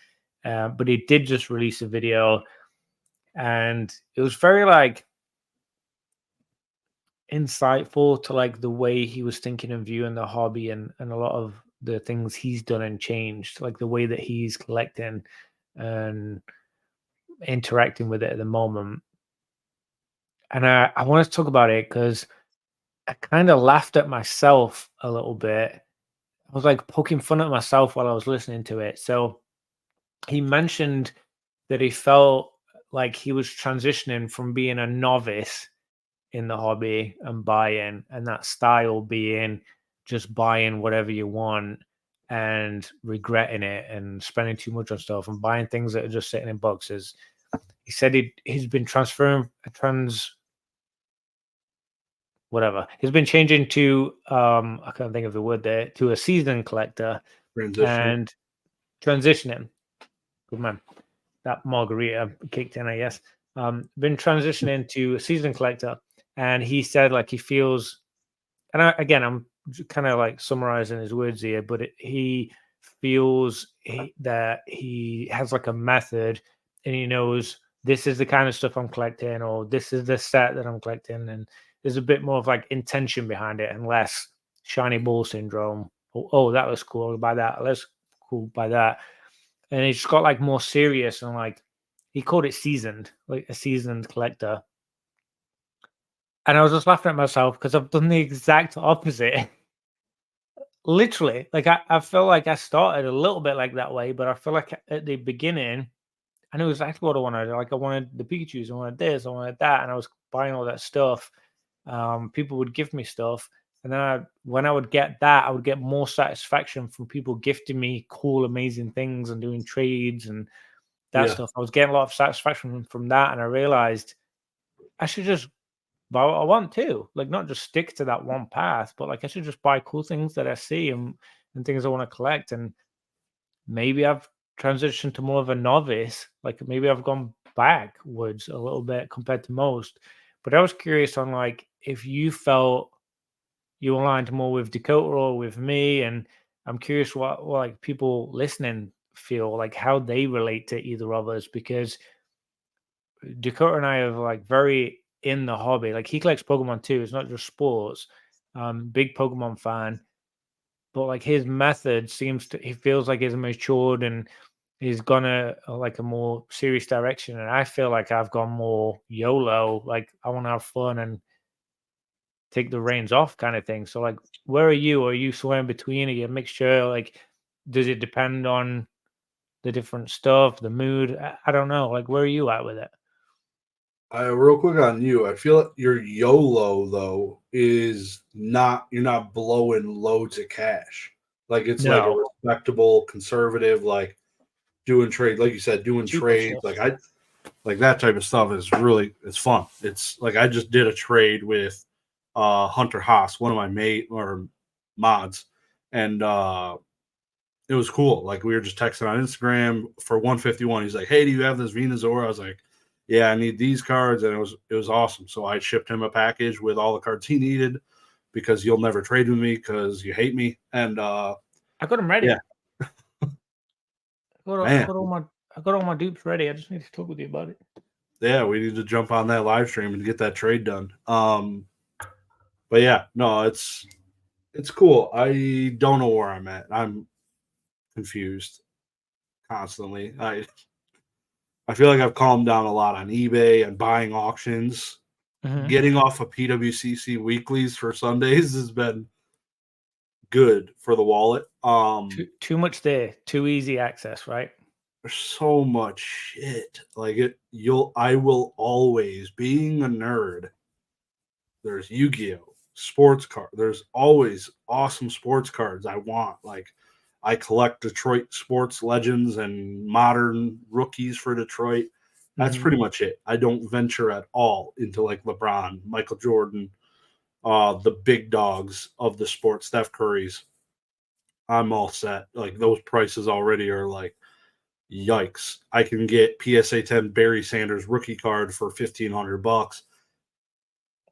but he did just release a video, and it was very like insightful to like the way he was thinking and viewing the hobby and a lot of the things he's done and changed, like the way that he's collecting and interacting with it at the moment. And I want to talk about it because I kind of laughed at myself a little bit. I was like poking fun at myself while I was listening to it. So he mentioned that he felt like he was transitioning from being a novice in the hobby and buying, and that style being just buying whatever you want and regretting it and spending too much on stuff and buying things that are just sitting in boxes. He said he's been he's been changing to I can't think of the word there, to a seasoned collector and transitioning. Good man. That margarita kicked in, I guess. Been transitioning to a seasoned collector, and he said like he feels, and I'm kind of like summarizing his words here, but he feels that he has like a method, and he knows this is the kind of stuff I'm collecting, or this is the set that I'm collecting, and there's a bit more of like intention behind it and less shiny ball syndrome. Oh, that was cool. I'll buy that. Let's cool buy that. And he just got like more serious and like he called it seasoned, like a seasoned collector. And I was just laughing at myself because I've done the exact opposite. Literally, like I feel like I started a little bit like that way, but I feel like at the beginning, I knew exactly what I wanted. Like I wanted the Pikachu's, I wanted this, I wanted that, and I was buying all that stuff. People would give me stuff, and then when I would get that, I would get more satisfaction from people gifting me cool, amazing things and doing trades and that stuff. I was getting a lot of satisfaction from that, and I realized I should just buy what I want too. Like not just stick to that one path, but like I should just buy cool things that I see and things I want to collect. And maybe I've transitioned to more of a novice. Like maybe I've gone backwards a little bit compared to most. But I was curious on like if you felt you aligned more with Dakota or with me, and I'm curious what like people listening feel like how they relate to either of us, because Dakota and I are like very in the hobby. Like he collects Pokemon too. It's not just sports. Big Pokemon fan, but like his method he feels like he's matured and he's gone like a more serious direction. And I feel like I've gone more YOLO. Like I want to have fun and take the reins off kind of thing. So like, where are you? Are you somewhere in between? Are you a mixture? Like, does it depend on the different stuff, the mood. I don't know. Like, where are you at with it? Real quick on you, I feel like your YOLO though is not you're not blowing loads of cash. Like it's like a No, respectable conservative, like doing trade, like you said, doing cheaper trades. stuff. Like I like that type of stuff is really it's fun. It's like I just did a trade with Hunter Haas, one of my mate or mods, and it was cool. Like we were just texting on Instagram for 151. He's like, "Hey, do you have this Venusaur?" I was like, "Yeah, I need these cards," and it was awesome. So I shipped him a package with all the cards he needed because you'll never trade with me because you hate me. And I got them ready. yeah, man, I got all my dupes ready. I just need to talk with you about it. yeah, we need to jump on that live stream and get that trade done. But yeah, no, it's cool. I don't know where I'm at. I'm confused constantly. I feel like I've calmed down a lot on eBay and buying auctions. Getting off of PWCC weeklies for Sundays has been good for the wallet. Too much there, too easy access, right? There's so much shit. Like I will always, being a nerd, there's Yu-Gi-Oh! Sports card. There's always awesome sports cards I want. Like I collect Detroit sports legends and modern rookies for Detroit. That's pretty much it. I don't venture at all into like LeBron, Michael Jordan, the big dogs of the sport, Steph Curry's. I'm all set. Like those prices already are like, yikes. I can get PSA 10 Barry Sanders rookie card for $1,500.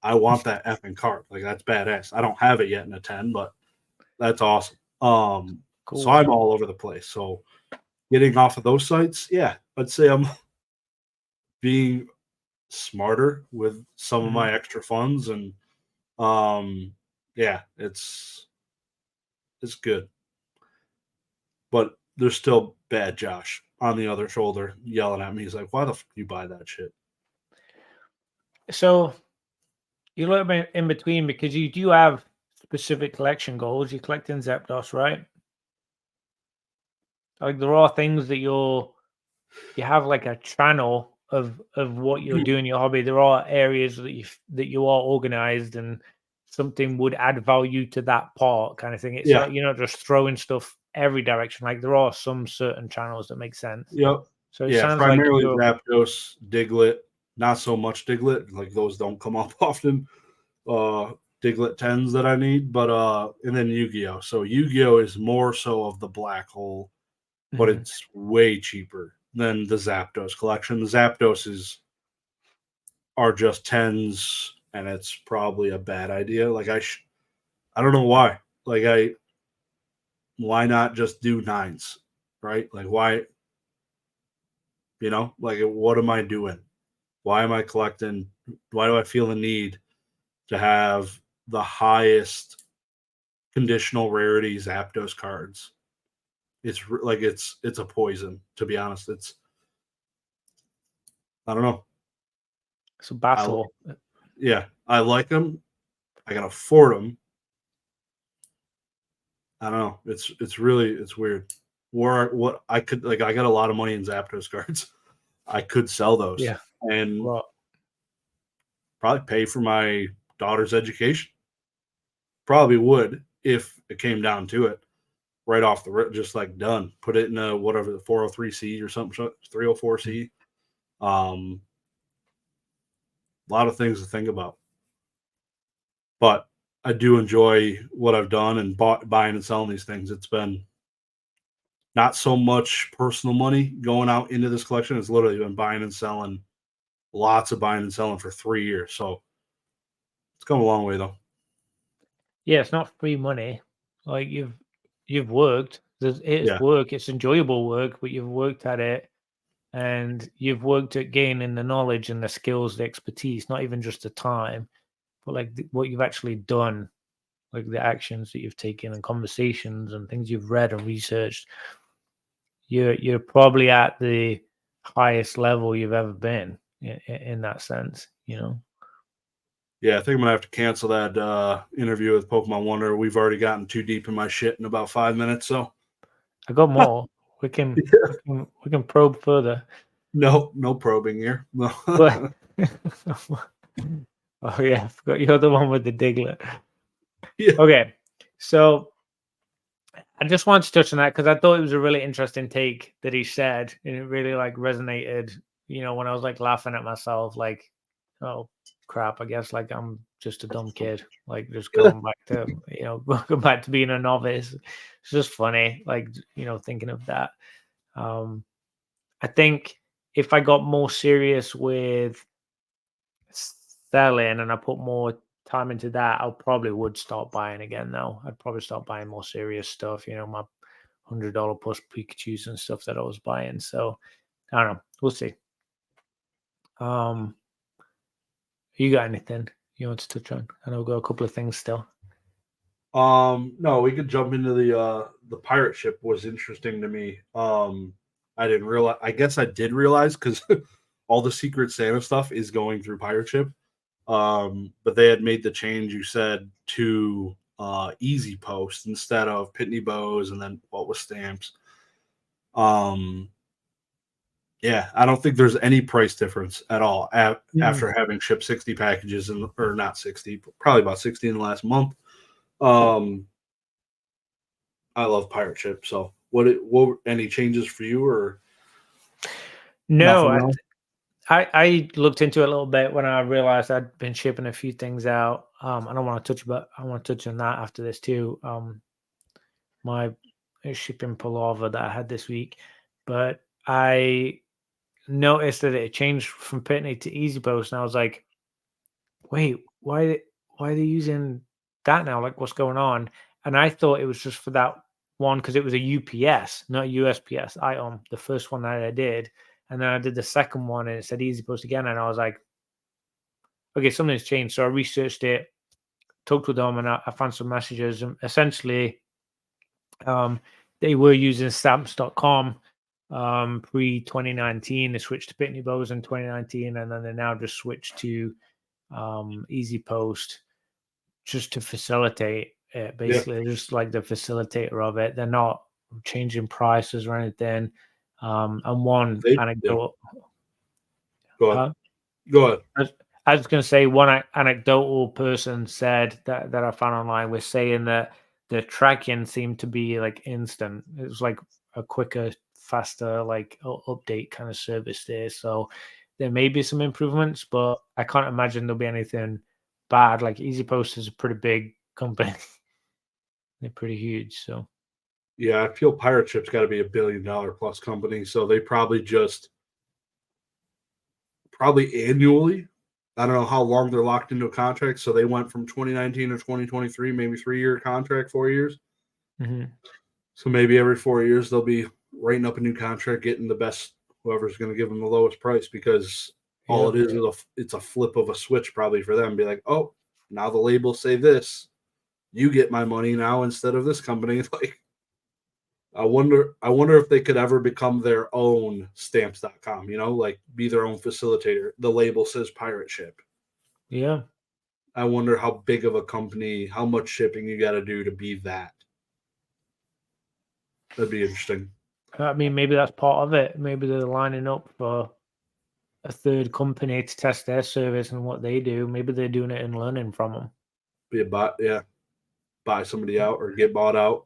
I want that effing card. Like that's badass. I don't have it yet in a 10, but that's awesome. Cool. So I'm all over the place. So getting off of those sites, yeah, I'd say I'm being smarter with some of my extra funds and yeah, it's good. But there's still bad Josh on the other shoulder yelling at me. He's like, "Why the fuck you buy that shit?" So you're a little bit in between because you do have specific collection goals. You're collecting Zapdos, right? Like there are things that you have like a channel of what you're doing in your hobby. There are areas that you are organized and something would add value to that part kind of thing. It's Yeah. not, you're not just throwing stuff every direction. Like there are some certain channels that make sense. Yep. So it Yeah, sounds like primarily you're Zapdos, Diglett, not so much Diglett. Like those don't come up often. Diglett 10s that I need, but and then Yu-Gi-Oh. So Yu-Gi-Oh is more so of the black hole, but it's way cheaper than the Zapdos collection. The Zapdoses are just 10s, and it's probably a bad idea. Like I don't know why. Like why not just do 9s, right? Like why, like what am I doing? Why am I collecting? Why do I feel the need to have the highest conditional rarity Zapdos cards? It's like it's a poison, to be honest. I don't know. it's a battle. Yeah, I like them. I can afford them. I don't know. It's weird. What I could like, I got a lot of money in Zapdos cards. I could sell those, Yeah. and Well, probably pay for my daughter's education. Probably would if it came down to it. Right off the rip, just like done. Put it in a whatever the 403C or something, 304C. A lot of things to think about, but I do enjoy what I've done and buying and selling these things. It's been not so much personal money going out into this collection. It's literally been buying and selling, lots of buying and selling for 3 years. So it's come a long way though. yeah, it's not free money. Like you've worked. It's Yeah. work. It's enjoyable work, but you've worked at it, and you've worked at gaining the knowledge and the skills, the expertise. Not even just the time, but like what you've actually done, like the actions that you've taken and conversations and things you've read and researched. You're probably at the highest level you've ever been in that sense. Yeah, I think I'm gonna have to cancel that interview with Pokemon Wonder. We've already gotten too deep in my shit in about 5 minutes. So I got more. we can probe further. No probing here. No. But oh yeah, I forgot you're the one with the diglet. Yeah. Okay, so I just wanted to touch on that because I thought it was a really interesting take that he said, and it really like resonated. When I was like laughing at myself, like, oh crap, I guess like I'm just a dumb kid, like just going back to going back to being a novice. It's just funny, like thinking of that. I think if I got more serious with selling and I put more time into that, I probably would start buying again. Though I'd probably start buying more serious stuff. My $100 plus Pikachu's and stuff that I was buying. So I don't know. We'll see. You got anything you want to touch on? I know we've got a couple of things still. No, we could jump into the pirate ship. Was interesting to me. I didn't realize. I guess I did realize because all the Secret Santa stuff is going through pirate ship. But they had made the change you said to Easy Post instead of Pitney Bowes, and then what was stamps. Yeah, I don't think there's any price difference at all after having shipped 60 packages or not 60, probably about 60 in the last month. I love pirate ship. So what any changes for you or no? I looked into it a little bit when I realized I'd been shipping a few things out. I don't want to touch, but I want to touch on that after this too. My shipping pullover that I had this week, but I noticed that it changed from Pitney to Easy Post, and I was like, wait, why are they using that now? Like, what's going on? And I thought it was just for that one because it was a UPS, not USPS item, the first one that I did. And then I did the second one and it said Easy Post again. And I was like, okay, something's changed. So I researched it, talked with them, and I found some messages. And essentially, they were using stamps.com pre-2019. They switched to Pitney Bowes in 2019. And then they now just switched to Easy Post just to facilitate it. Basically, just like the facilitator of it. They're not changing prices or anything. And one anecdote. Go ahead. I was going to say one anecdotal person said that I found online was saying that the tracking seemed to be like instant. It was like a quicker, faster, like update kind of service there. So there may be some improvements, but I can't imagine there'll be anything bad. Like Easy Post is a pretty big company. They're pretty huge. So yeah, I feel pirate ship's got to be $1 billion plus company. So they probably annually. I don't know how long they're locked into a contract. So they went from 2019 to 2023, maybe 3-year contract, 4 years. Mm-hmm. So maybe every 4 years they'll be writing up a new contract, getting the best, whoever's going to give them the lowest price, because all it is it's a flip of a switch probably for them. Be like, oh, now the labels say this, you get my money now instead of this company. Like, I wonder if they could ever become their own stamps.com, like be their own facilitator. The label says pirate ship. Yeah. I wonder how big of a company, how much shipping you got to do to be that. That'd be interesting. I mean, maybe that's part of it. Maybe they're lining up for a third company to test their service and what they do. Maybe they're doing it and learning from them. Be a bot, yeah. Buy somebody out or get bought out.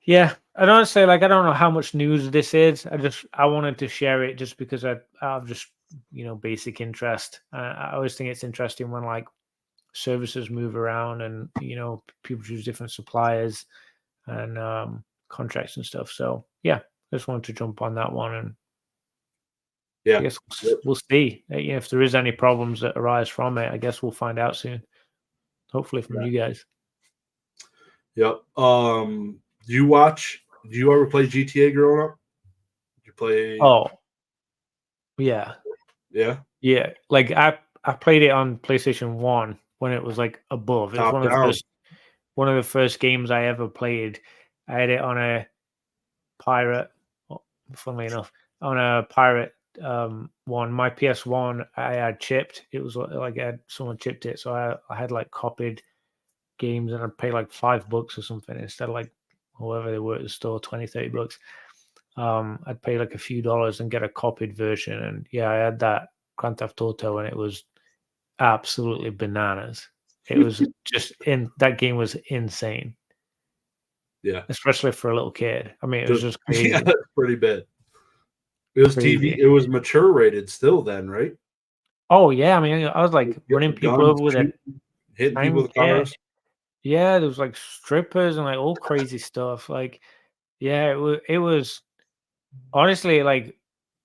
Yeah, I don't say like I don't know how much news this is. I wanted to share it just because I've just basic interest. I always think it's interesting when like services move around and people choose different suppliers and contracts and stuff. So yeah, I just wanted to jump on that one and I guess we'll see. If there is any problems that arise from it. I guess we'll find out soon. Hopefully from you guys. Yep. Do you ever play GTA growing up? Did you play? Oh, yeah. Yeah. Yeah. Like I played it on PlayStation 1 when it was like above. It was one of the first games I ever played. I had it on a pirate, funnily enough, on a pirate one. My PS1 I had chipped. It was like someone chipped it. So I had like copied games and I'd pay like $5 or something instead of like whoever they were at the store, $20-30. I'd pay like a few dollars and get a copied version. And yeah, I had that Grand Theft Auto, and it was absolutely bananas. It was just that game was insane, Yeah, especially for a little kid. I mean, it was just just yeah, crazy, pretty bad. It was TV. crazy. It was mature rated still then, right? Oh yeah, I mean, I was like running Getting people guns, over with a shooting, hitting people time. with Yeah, cars. yeah. There was like strippers and like all crazy stuff. Like, yeah, it was honestly like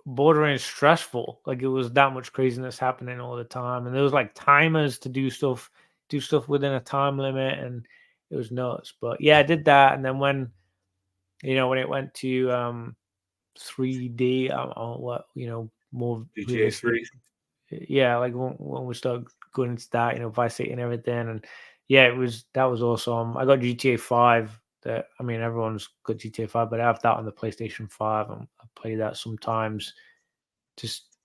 bordering stressful. Like it was that much craziness happening all the time, and there was like timers to do stuff within a time limit, and it was nuts. But yeah, I did that, and then when it went to 3D, what more GTA realistic. 3. Yeah, like when we started going into that, Vice City and everything, and yeah, that was awesome. I got GTA 5. That I mean, everyone's got GTA 5, but I have that on the PlayStation 5, and I play that sometimes. Just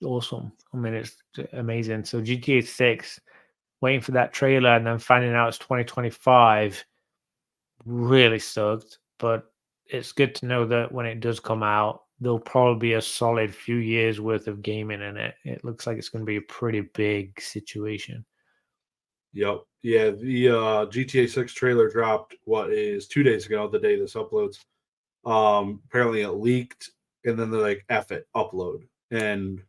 awesome. I mean, it's amazing. So GTA 6, waiting for that trailer and then finding out it's 2025, really sucked. But it's good to know that when it does come out, there'll probably be a solid few years worth of gaming in it. It looks like it's going to be a pretty big situation. Yep. Yeah, the GTA 6 trailer dropped what is 2 days ago, the day this uploads. Apparently it leaked and then they're like, F it, upload. And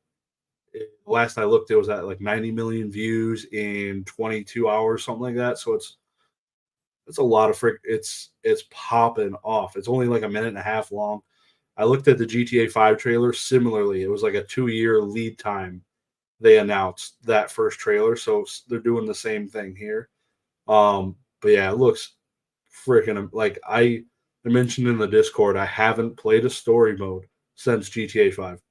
last I looked, it was at like 90 million views in 22 hours, something like that. So it's a lot of it's popping off. It's only like a minute and a half long. I looked at the GTA 5 trailer similarly. It was like a 2 year lead time. They announced that first trailer, so they're doing the same thing here. But yeah, it looks freaking like I mentioned in the Discord. I haven't played a story mode since GTA 5.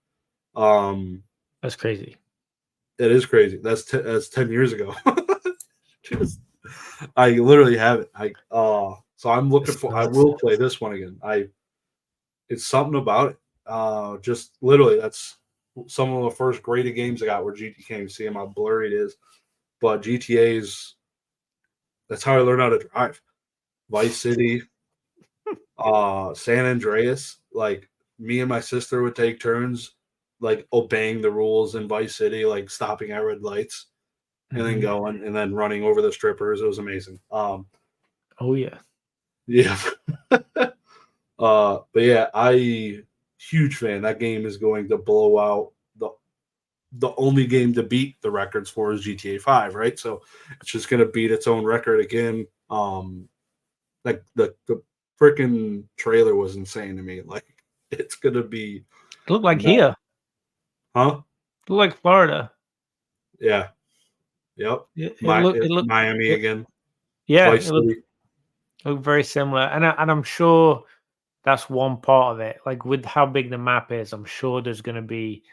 Um, That's crazy. it is crazy. That's 10 years ago. Just, I literally haven't. So I'm looking It's for. I nuts. will play this one again. It's something about it. Just literally, that's some of the first graded games I got where GTA. You can't even see how blurry it is, but GTA's. That's how I learned how to drive. Vice City, San Andreas. Like me and my sister would take turns, like obeying the rules in Vice City, like stopping at red lights and then Mhm. going and then running over the strippers. It was amazing. Oh yeah. Yeah. But yeah, I huge fan. That game is going to blow out the only game to beat the records for is GTA 5, right? So it's just gonna beat its own record again. Like the freaking trailer was insane to me. Like it's gonna be It looked like nuts. here. Huh? It looked like Florida. Yeah. Yep. It looked it looked Miami it, again. yeah, Vice City. it looked very similar. And I'm sure that's one part of it. Like with how big the map is, I'm sure there's gonna be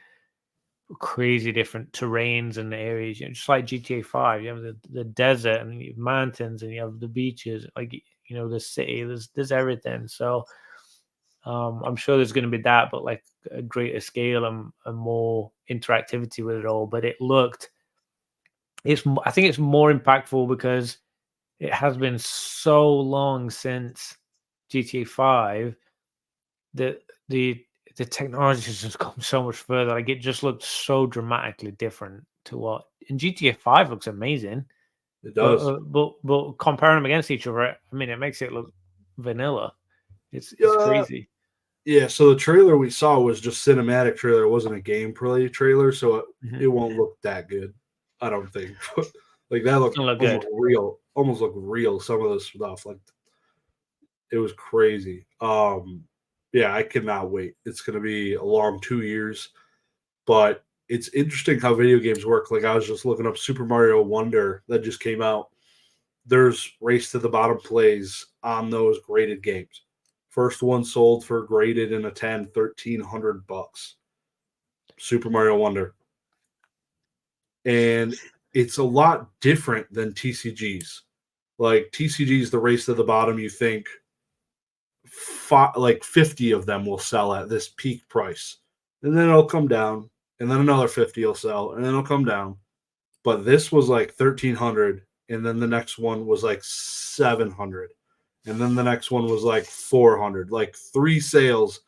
crazy different terrains and areas. Just like GTA 5, you have the desert and you have mountains and you have the beaches, like the city, there's everything. So I'm sure there's going to be that, but like a greater scale and more interactivity with it all. But I think it's more impactful because it has been so long since GTA 5 that the technology has just come so much further. Like it just looked so dramatically different to what in GTA 5 looks amazing. It But does. but comparing them against each other, I mean, it makes it look vanilla. It's Yeah. crazy. Yeah, so the trailer we saw was just cinematic trailer. It wasn't a gameplay trailer, so it Mhm. won't look that good. I don't think. Like that It's looked gonna look almost good. real, almost looked real. Some of this stuff, like it was crazy. Yeah, I cannot wait. It's gonna be a long 2 years, but it's interesting how video games work. Like I was just looking up Super Mario Wonder that just came out. There's race to the bottom plays on those graded games. First one sold for graded in a 10, $1,300. Super Mario Wonder. And it's a lot different than TCGs. Like TCGs, the race to the bottom, you think like 50 of them will sell at this peak price. And then it'll come down. And then another 50 will sell. And then it'll come down. But this was like 1,300. And then the next one was like 700. And then the next one was like 400. Like 3 sales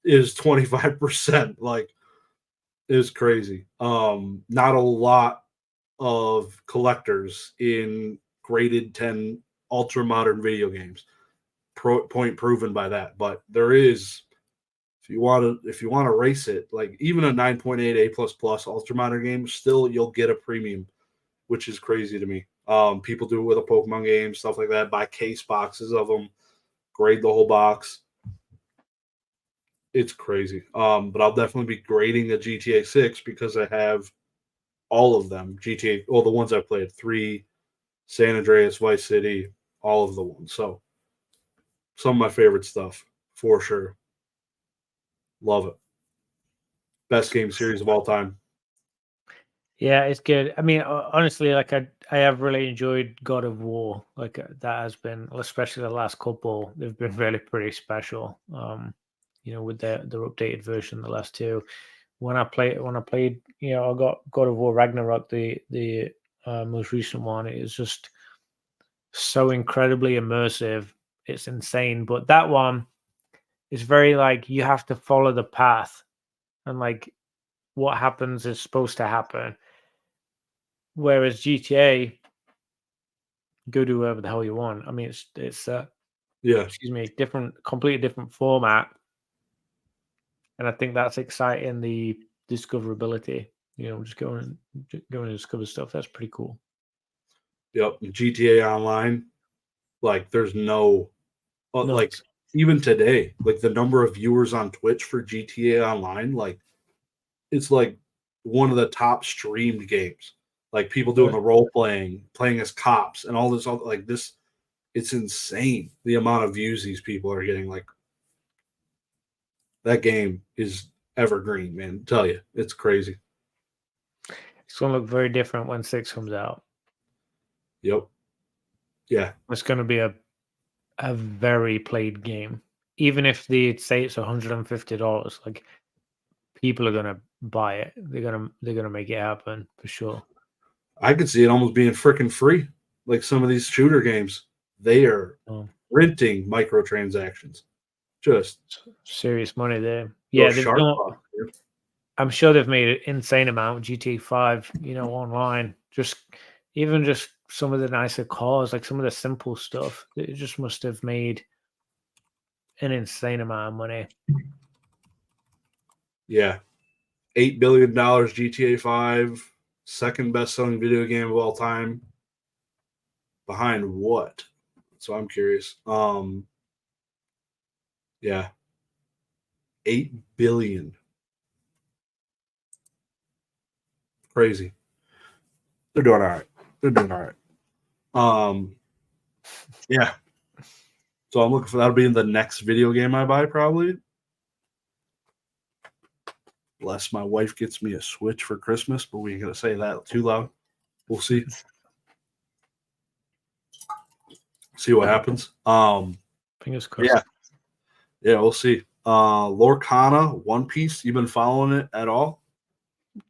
is 25%. Like, is crazy. Not a lot of collectors in graded 10 ultra modern video games. Point proven by that. But there is, if you want to race it, like even a 9.8 A++ ultra modern game, still you'll get a premium, which is crazy to me. People do it with a Pokemon game, stuff like that. Buy case boxes of them, grade the whole box. It's crazy. But I'll definitely be grading a GTA 6 because I have all of them. GTA, well, the ones I played, 3, San Andreas, Vice City, all of the ones. So some of my favorite stuff for sure. Love it. Best game series of all time. Yeah, it's good. I mean, honestly, like I have really enjoyed God of War. Like that has been, especially the last couple, they've been really pretty special. With their updated version, the last two. When I played, I got God of War Ragnarok, the most recent one. It is just so incredibly immersive. It's insane. But that one is very like you have to follow the path, and like what happens is supposed to happen. Whereas GTA, go do whatever the hell you want. I mean, it's Yeah. completely different format, and I think that's exciting. The discoverability, just going to discover stuff. That's pretty cool. Yep. GTA Online, like there's no, like even today, like the number of viewers on Twitch for GTA Online, like it's like one of the top streamed games. Like people doing the role playing as cops, and all this, like this. It's insane the amount of views these people are getting. Like that game is evergreen, man. I tell you, it's crazy. It's gonna look very different when 6 comes out. Yep. Yeah. It's gonna be a very played game. Even if they say it's $150, like people are gonna buy it. They're gonna make it happen for sure. I could see it almost being freaking free. Like some of these shooter games, they are renting microtransactions. Just serious money there. Yeah, I'm sure they've made an insane amount. GTA 5, online. Just some of the nicer cars, like some of the simple stuff. It just must have made an insane amount of money. Yeah. $8 billion GTA 5, second best selling video game of all time. Behind what? So I'm curious. Yeah. 8 billion. Crazy. They're doing all right. Yeah. So I'm looking for that'll be in the next video game I buy, probably. Unless my wife gets me a Switch for Christmas, but we ain't gonna say that too loud. We'll see. See what happens. Fingers crossed. Yeah, we'll see. Lorcana, One Piece. You been following it at all?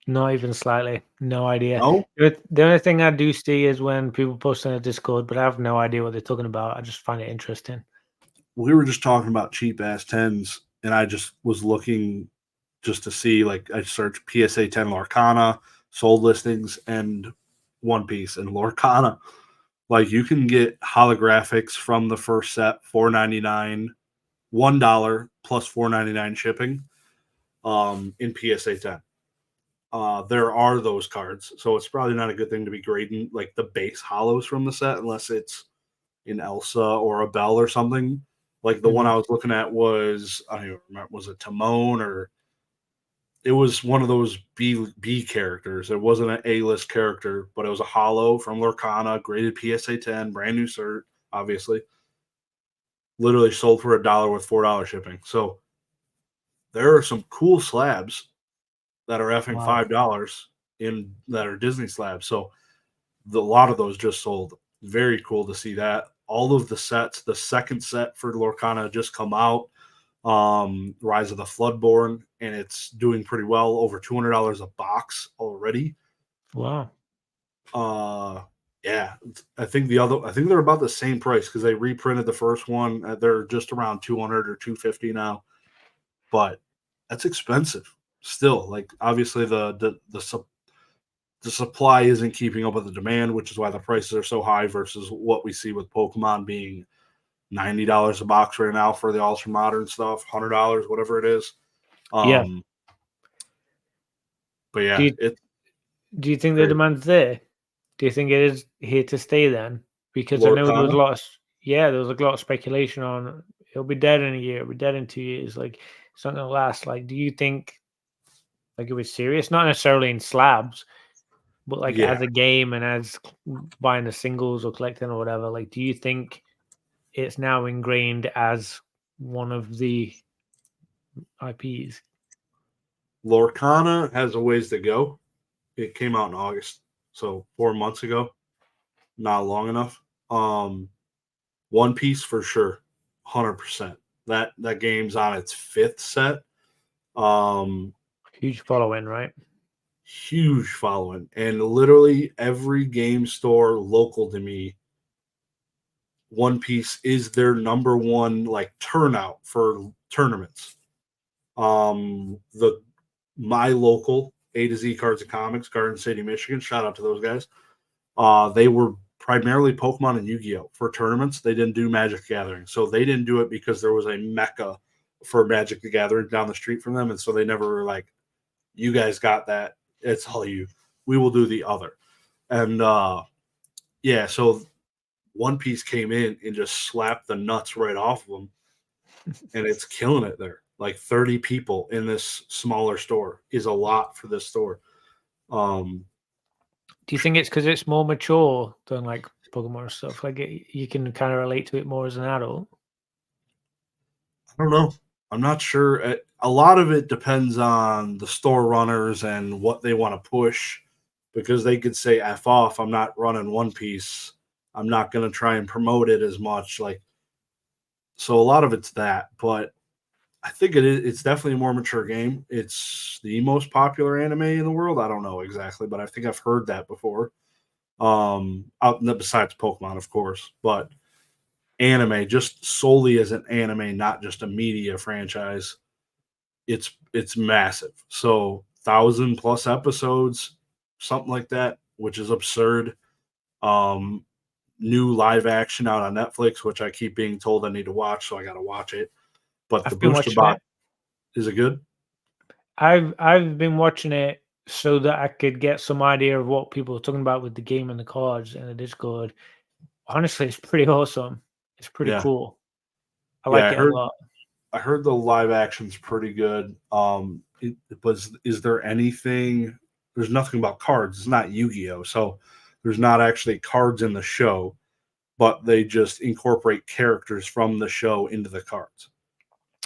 Not even slightly. No idea. No? The only thing I do see is when people post on the Discord, but I have no idea what they're talking about. I just find it interesting. We were just talking about cheap ass 10s, and I just was looking just to see, like, I searched PSA 10 Lorcana, sold listings, and One Piece. And Lorcana, like, you can get holographics from the first set, $4.99, $1 plus $4.99 shipping in PSA 10. There are those cards, so it's probably not a good thing to be grading like the base hollows from the set unless it's an Elsa or a Belle or something. Like the one I was looking at was, I don't even remember, was it Timon, or it was one of those B characters. It wasn't an A-list character, but it was a hollow from Lorcana, graded PSA 10, brand new cert, obviously. Literally sold for $1 with $4 shipping. So there are some cool slabs that are effing $5 in that are Disney slabs. So a lot of those just sold. Very cool to see that. All of the sets, the second set for Lorcana just come out. Rise of the Floodborn, and it's doing pretty well. Over $200 a box already. Wow. Yeah, I think they're about the same price because they reprinted the first one. They're just around 200 or 250 now. But that's expensive still. Like obviously the supply isn't keeping up with the demand, which is why the prices are so high versus what we see with Pokemon being $90 a box right now for the ultra modern stuff, $100, whatever it is. Yeah. But yeah, Do you think the crazy. demand's there? Do you think it is here to stay then? Because I know there was Lorcana? there was a lot of speculation on it'll be dead in a year, it'll be dead in 2 years. Like it's not gonna last. Like, do you think like it was serious? Not necessarily in slabs, but like Yeah, as a game and as buying the singles or collecting or whatever. Like, do you think it's now ingrained as one of the IPs? Lorcana has a ways to go. It came out in August, so 4 months ago, not long enough. One Piece for sure, 100%. That game's on its fifth set. Um, Huge following, right? Huge following, and literally every game store local to me, One Piece is their number one like turnout for tournaments. The my local A to Z Cards and Comics, Garden City, Michigan. Shout out to those guys. They were primarily Pokemon and Yu-Gi-Oh for tournaments. They didn't do Magic the Gathering, so they didn't do it because there was a mecca for Magic the Gathering down the street from them, and so they never were like, "You guys got that? It's all you. We will do the other." And yeah, so One Piece came in and just slapped the nuts right off of them, and it's killing it there. Like 30 people in this smaller store is a lot for this store. Um, Do you think it's because it's more mature than like Pokemon or stuff? Like you can kind of relate to it more as an adult. I don't know. I'm not sure. A lot of it depends on the store runners and what they want to push, because they could say "f off." I'm not running One Piece. I'm not going to try and promote it as much. Like, so a lot of it's that. But I think it's definitely a more mature game. It's the most popular anime in the world. I don't know exactly, but I think I've heard that before. Besides Pokemon, of course, but anime just solely as an anime, not just a media franchise. It's massive. So 1,000+ episodes, something like that, which is absurd. Um, New live action out on Netflix, which I keep being told I need to watch, so I got to watch it. But the I've been booster watching box, it. is it good? I've been watching it so that I could get some idea of what people are talking about with the game and the cards and the Discord. Honestly, it's pretty awesome. It's pretty Yeah, cool. I yeah. like it a lot. I heard the live action's pretty good. Is there anything? There's nothing about cards. It's not Yu-Gi-Oh, so there's not actually cards in the show, but they just incorporate characters from the show into the cards.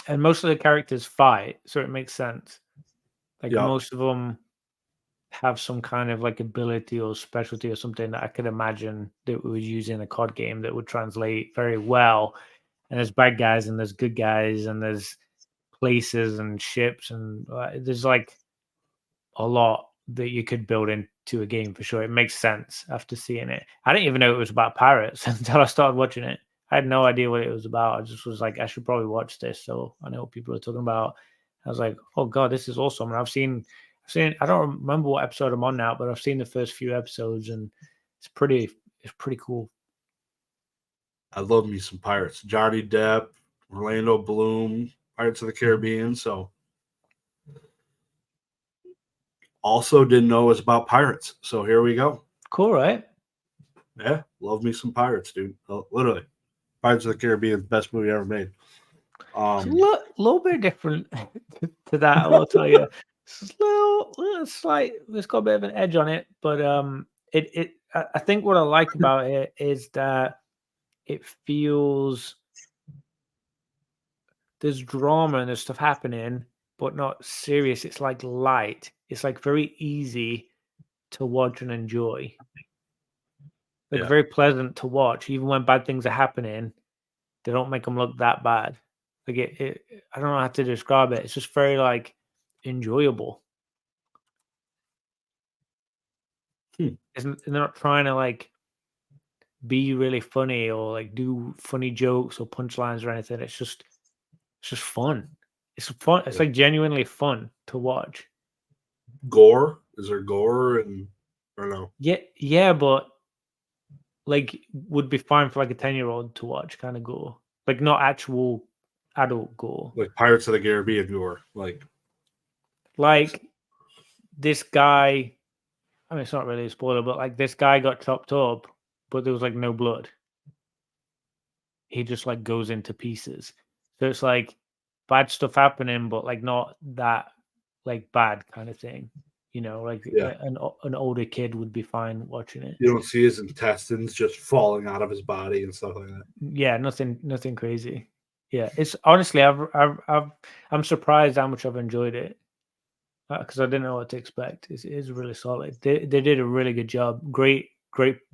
And most of the characters fight, so it makes sense. Like Yep. most of them have some kind of like ability or specialty or something that I could imagine that we would use in a card game that would translate very well. And there's bad guys and there's good guys and there's places and ships and there's like a lot that you could build into a game for sure. It makes sense after seeing it. I didn't even know it was about pirates until I started watching it. I had no idea what it was about. I just was like, I should probably watch this so I know what people are talking about. I was like, oh god, this is awesome. And I've seen. I don't remember what episode I'm on now, but I've seen the first few episodes and it's pretty. It's pretty cool. I love me some pirates. Johnny Depp, Orlando Bloom, Pirates of the Caribbean. So also didn't know it was about pirates. So here we go. Cool, right? Yeah, love me some pirates, dude. Literally, Pirates of the Caribbean, best movie ever made. It's a little bit different to that, I will tell you. It's a little slight. It's got a bit of an edge on it, but I think what I like about it is that it feels there's drama and there's stuff happening, but not serious. It's like light. It's like very easy to watch and enjoy. Like Yeah. very pleasant to watch, even when bad things are happening. They don't make them look that bad. Like I don't know how to describe it. It's just very like enjoyable. They're not trying to like be really funny or like do funny jokes or punchlines or anything. It's just fun. It's fun. It's like genuinely fun to watch. Gore? Is there gore and or no? Yeah, but like would be fine for like a 10-year-old to watch kind of gore. Like not actual adult gore. Like Pirates of the Caribbean gore. Like this guy, I mean it's not really a spoiler, but like this guy got chopped up, but there was like no blood. He just like goes into pieces. So it's like bad stuff happening, but like not that like bad kind of thing. You know, like Yeah. an older kid would be fine watching it. You don't see his intestines just falling out of his body and stuff like that. Yeah, nothing crazy. Yeah, it's honestly, I'm surprised how much I've enjoyed it because I didn't know what to expect. It is really solid. They did a really good job. Great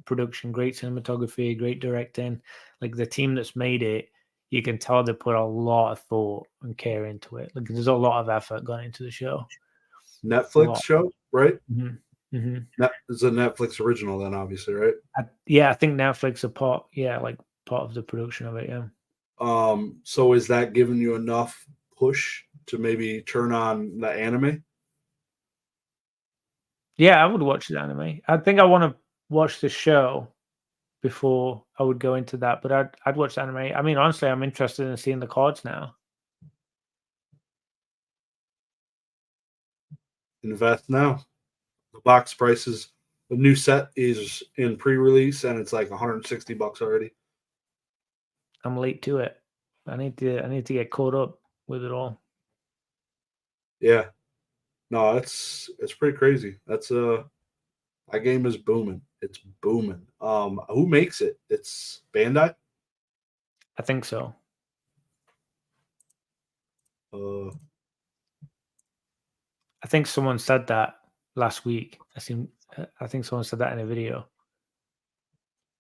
production, great cinematography, great directing. Like the team that's made it, you can tell they put a lot of thought and care into it. Like there's a lot of effort gone into the show. Netflix show, right? Mm-hmm. It's a Netflix original, then obviously, right? I think Netflix are part of the production of it. Yeah. So is that giving you enough push to maybe turn on the anime? Yeah, I would watch the anime. I think I want to watch the show before I would go into that, but I'd watch the anime. I mean, honestly, I'm interested in seeing the cards now. Invest now. The box prices. The new set is in pre-release and it's like $160 already. I'm late to it. I need to get caught up with it all. Yeah. No, it's pretty crazy. That game is booming. It's booming. Who makes it? It's Bandai? I think so. Uh I think someone said that last week. I think someone said that in a video.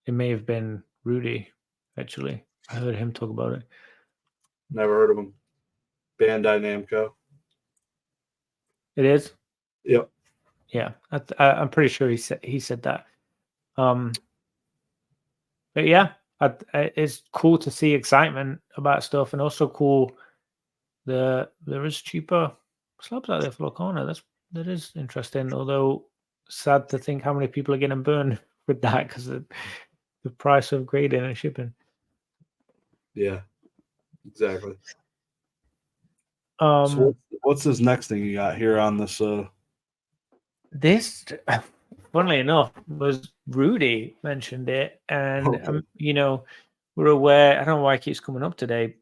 It may have been Rudy, actually. I heard him talk about it. Never heard of him. Bandai Namco. It is? Yep. Yeah. I'm pretty sure he said that. But yeah, it's cool to see excitement about stuff, and also cool there is cheaper slabs out there for Lorcana. That is interesting. Although sad to think how many people are getting burned with that because of the price of grading and shipping. Yeah. Exactly. Um, So what's this next thing you got here on this? This, funnily enough, was Rudy mentioned it, and Okay. you know, we're aware. I don't know why it keeps coming up today.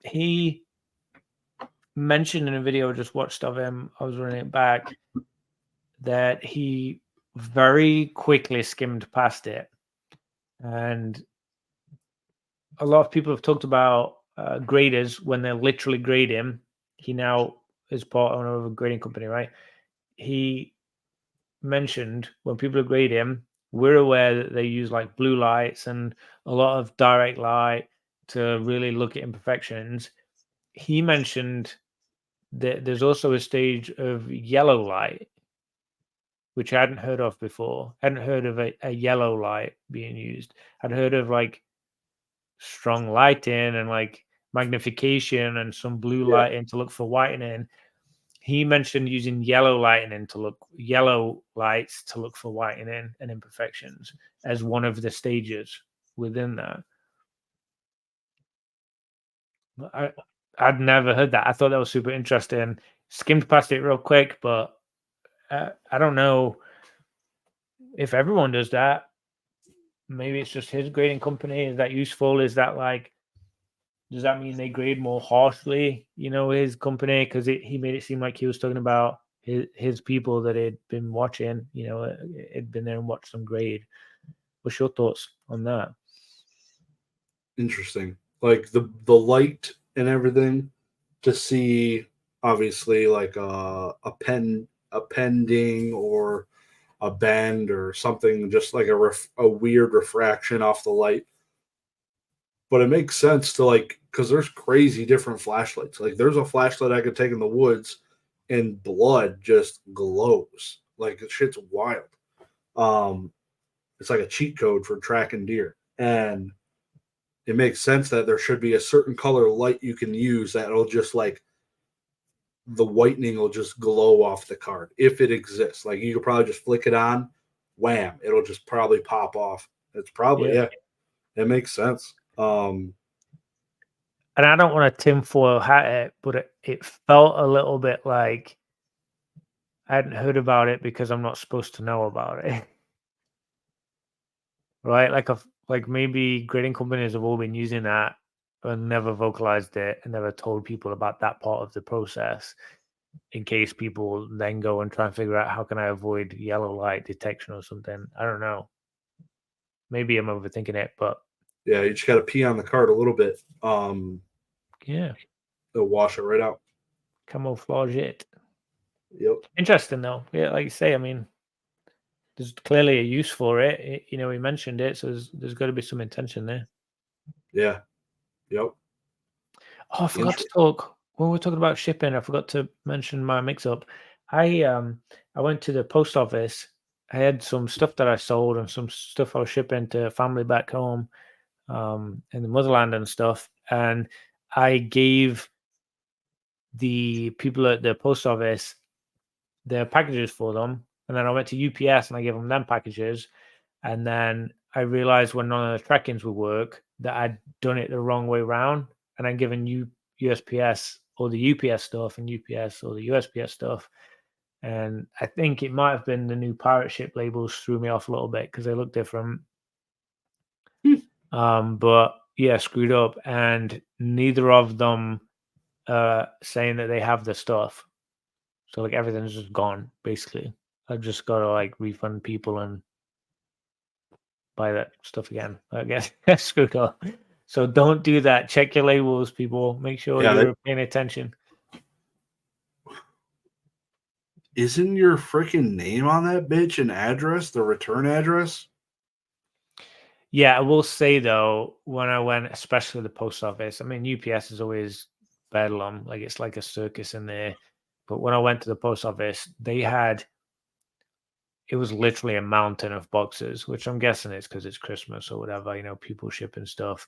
He mentioned in a video I just watched of him. I was running it back that he very quickly skimmed past it, and a lot of people have talked about graders when they're literally grading. He now is part owner of a grading company, right? He mentioned when people are grading, we're aware that they use like blue lights and a lot of direct light to really look at imperfections. He mentioned that there's also a stage of yellow light, which I hadn't heard of before. I hadn't heard of a yellow light being used. I'd heard of like strong lighting and like magnification and some blue lighting to look for whitening. He mentioned using yellow lights to look for whitening and imperfections as one of the stages within that. I'd never heard that. I thought that was super interesting. Skimmed past it real quick, but I don't know if everyone does that. Maybe it's just his grading company. Is that useful? Is that like, does that mean they grade more harshly, his company? Because he made it seem like he was talking about his people that had been watching, had been there and watched them grade. What's your thoughts on that? Interesting. Like the light and everything to see obviously like a pending or a bend or something, just like a weird refraction off the light. But it makes sense to like, because there's crazy different flashlights. Like there's a flashlight I could take in the woods and blood just glows. Like the shit's wild. It's like a cheat code for tracking deer. And it makes sense that there should be a certain color light you can use that'll just like the whitening will just glow off the card if it exists. Like you could probably just flick it on, wham, it'll just probably pop off. It's probably yeah, it makes sense. And I don't want to tinfoil hat it, but it felt a little bit like I hadn't heard about it because I'm not supposed to know about it. Right? Like maybe grading companies have all been using that and never vocalized it and never told people about that part of the process in case people then go and try and figure out how can I avoid yellow light detection or something. I don't know. Maybe I'm overthinking it, but yeah, you just got to pee on the card a little bit. Yeah, It'll wash it right out. camouflage it. Yep. Interesting though. Yeah, like you say, I mean, there's clearly a use for it. You know, we mentioned it, so there's got to be some intention there. Yeah. Yep. Oh, I forgot to talk when we're talking about shipping. I forgot to mention my mix-up. I went to the post office. I had some stuff that I sold and some stuff I was shipping to family back home, in the motherland and stuff. And I gave the people at the post office their packages for them, and then I went to UPS and I gave them packages. And then I realized when none of the trackings would work that I'd done it the wrong way around, and I'd given USPS or the UPS stuff and UPS or the USPS stuff. And I think it might have been the new pirate ship labels threw me off a little bit because they look different. But yeah, screwed up, and neither of them saying that they have the stuff. So like everything's just gone basically. I've just got to like refund people and buy that stuff again. I guess screwed up. So don't do that. Check your labels, people. Make sure you're paying attention. Isn't your freaking name on that bitch and address, the return address? Yeah, I will say though, when I went, especially the post office, I mean, UPS is always bedlam. Like it's like a circus in there. But when I went to the post office, it was literally a mountain of boxes, which I'm guessing is because it's Christmas or whatever, you know, people shipping stuff.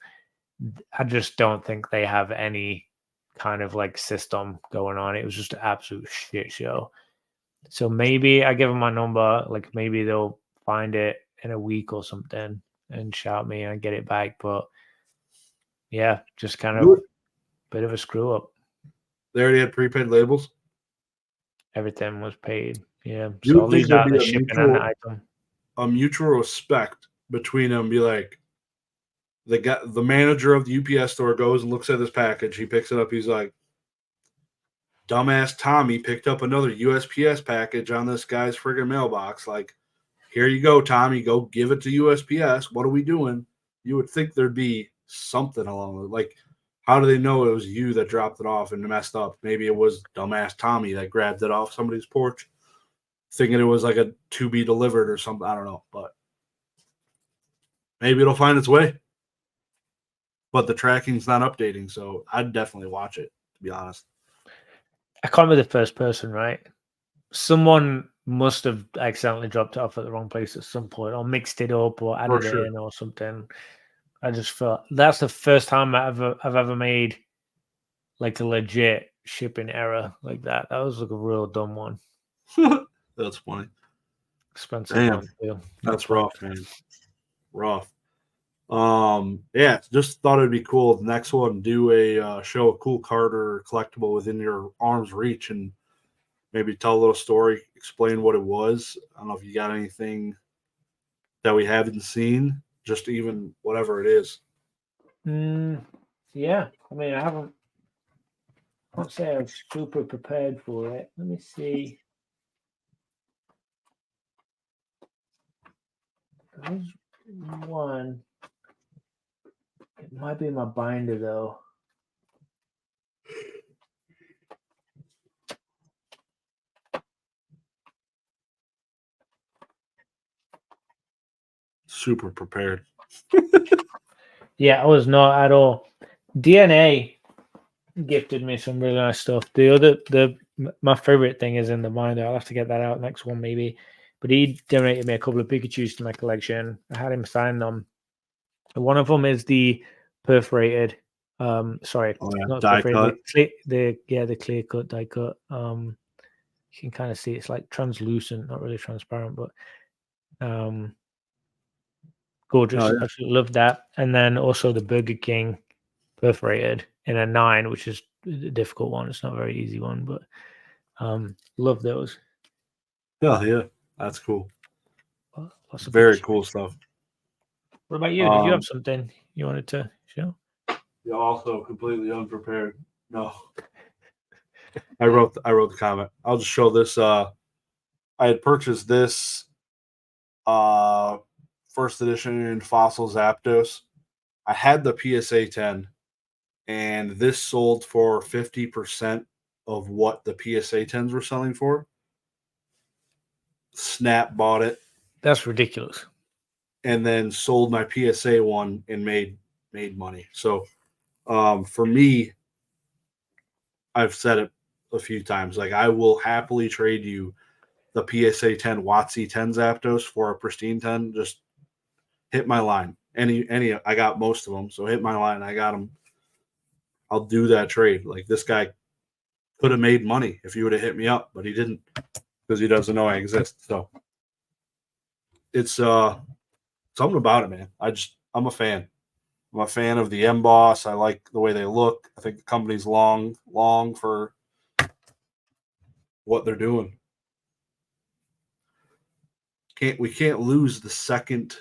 I just don't think they have any kind of like system going on. It was just an absolute shit show. So maybe I give them my number, like maybe they'll find it in a week or something and shout me and get it back. But yeah, just kind of bit of a screw up. They already had prepaid labels. Everything was paid. Yeah. You So would I'll think leave there'd out be the shipping and the item. A mutual respect between them. Be like, the manager of the UPS store goes and looks at this package. He picks it up. He's like, dumbass Tommy picked up another USPS package on this guy's friggin' mailbox. Like, here you go, Tommy. Go give it to USPS. What are we doing? You would think there'd be something along the like. How do they know it was you that dropped it off and messed up? Maybe it was dumbass Tommy that grabbed it off somebody's porch, thinking it was like a to be delivered or something. I don't know, but maybe it'll find its way. But the tracking's not updating, so I'd definitely watch it, to be honest. I can't be the first person, right? Someone must have accidentally dropped it off at the wrong place at some point, or mixed it up, or added it in, or something. I just felt that's the first time I've ever made like a legit shipping error like that. That was like a real dumb one. That's funny. Expensive one too. That's rough, man. Rough. Yeah, just thought it'd be cool. The next one, do a show a cool card or collectible within your arm's reach, and maybe tell a little story, explain what it was. I don't know if you got anything that we haven't seen, just even whatever it is. Yeah, I mean, I can't say I was super prepared for it. Let me see. There's one. It might be in my binder though. Super prepared. Yeah, I was not at all. DNA gifted me some really nice stuff. My favorite thing is in the binder. I'll have to get that out next one maybe. But he donated me a couple of Pikachus to my collection. I had him sign them. One of them is the perforated Sorry, not Die cut. the clear cut die cut. You can kind of see it's like translucent, not really transparent, but gorgeous. Oh, yeah. Absolutely love that. And then also the Burger King perforated in a 9, which is a difficult one. It's not a very easy one, but love those. Yeah, that's cool. Lots of Very pictures. cool stuff. What about you? Did you have something you wanted to show? You're also completely unprepared. No. I wrote the comment. I'll just show this. I had purchased this first edition in Fossil Zapdos. I had the PSA 10, and this sold for 50% of what the PSA 10s were selling for. Snap bought it. That's ridiculous. And then sold my PSA one and made money. So for me, I've said it a few times. Like, I will happily trade you the PSA 10 WotC 10 Zapdos for a pristine 10. Just hit my line. Any, I got most of them, so hit my line. I got them. I'll do that trade. Like, this guy could have made money if he would have hit me up, but he didn't because he doesn't know I exist. So it's something about it, man. I'm a fan. I'm a fan of the emboss. I like the way they look. I think the company's long for what they're doing. We can't lose the second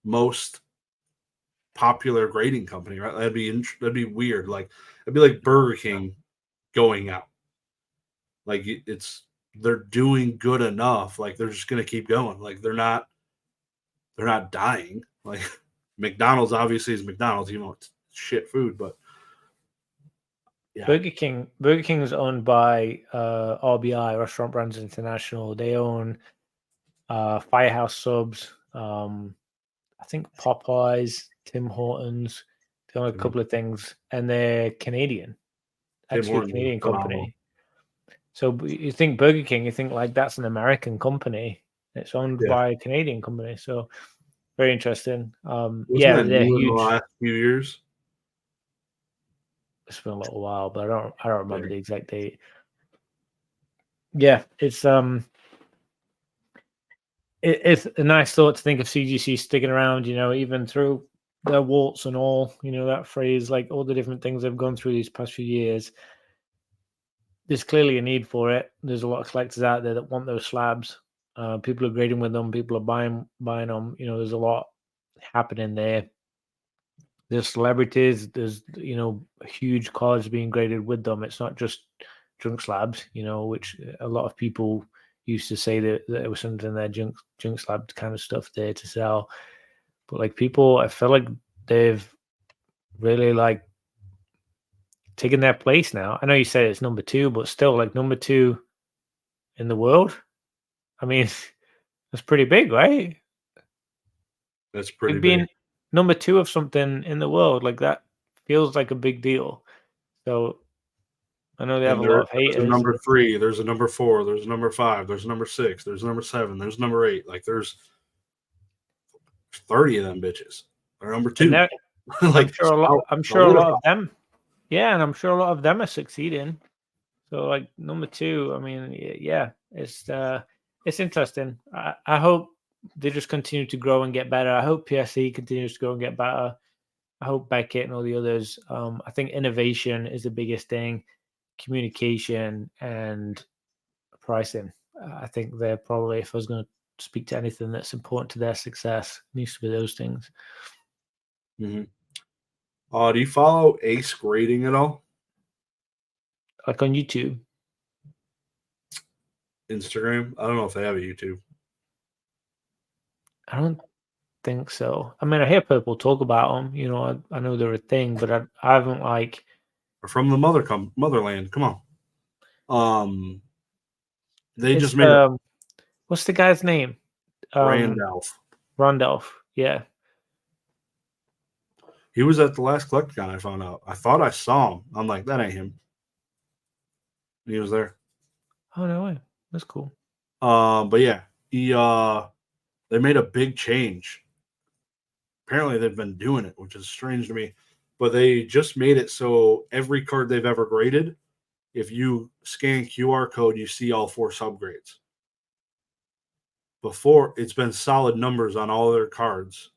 most popular grading company, right? That'd be weird. Like, it'd be like Burger King going out. Like, they're doing good enough. Like, they're just gonna keep going. Like, they're not dying. Like, McDonald's obviously is McDonald's, even though it's shit food, but yeah. Burger King is owned by RBI, Restaurant Brands International. They own Firehouse Subs, I think Popeyes, Tim Hortons. They own a couple of things, and they're Canadian. Actually, a Canadian company. So you think Burger King, you think like that's an American company. It's owned by a Canadian company. So very interesting. Yeah, they're huge. In the last few years. It's been a little while, but I don't remember the exact date. Yeah, it's a nice thought to think of CGC sticking around, even through their warts and all, that phrase, like all the different things they've gone through these past few years. There's clearly a need for it. There's a lot of collectors out there that want those slabs. People are grading with them. People are buying them. There's a lot happening there. There's celebrities. There's huge cards being graded with them. It's not just junk slabs. Which a lot of people used to say that it was something in their junk slab kind of stuff there to sell. But like people, I feel like they've really like taken their place now. I know you say it's number 2, but still like number 2 in the world. I mean, that's pretty big, right? That's pretty like being big. Number 2 of something in the world, like that feels like a big deal. So I know they have a lot of haters. There's a number 3, there's a number 4, there's a number 5, there's a number 6, there's a number 7, there's a number 8. Like, there's 30 of them bitches. They're number 2. Like, I'm sure a lot of them. Yeah, and I'm sure a lot of them are succeeding. So like number 2, I mean, yeah, it's interesting. I hope they just continue to grow and get better. I hope PSE continues to grow and get better. I hope Beckett and all the others. I think innovation is the biggest thing, communication and pricing. I think they're probably, if I was going to speak to anything that's important to their success, it needs to be those things. Mm-hmm. Do you follow Ace Grading at all? Like on YouTube? Instagram? I don't know if they have a YouTube. I don't think so. I mean, I hear people talk about them. I know they're a thing, but I haven't like. Or from the motherland. Come on. They just made. What's the guy's name? Randolph. Yeah. He was at the last Collecticon. I found out. I thought I saw him. I'm like, that ain't him. He was there. Oh no way. That's cool. But yeah, they made a big change. Apparently, they've been doing it, which is strange to me. but they just made it so every card they've ever graded, if you scan QR code, you see all 4 subgrades. Before, it's been solid numbers on all their cards.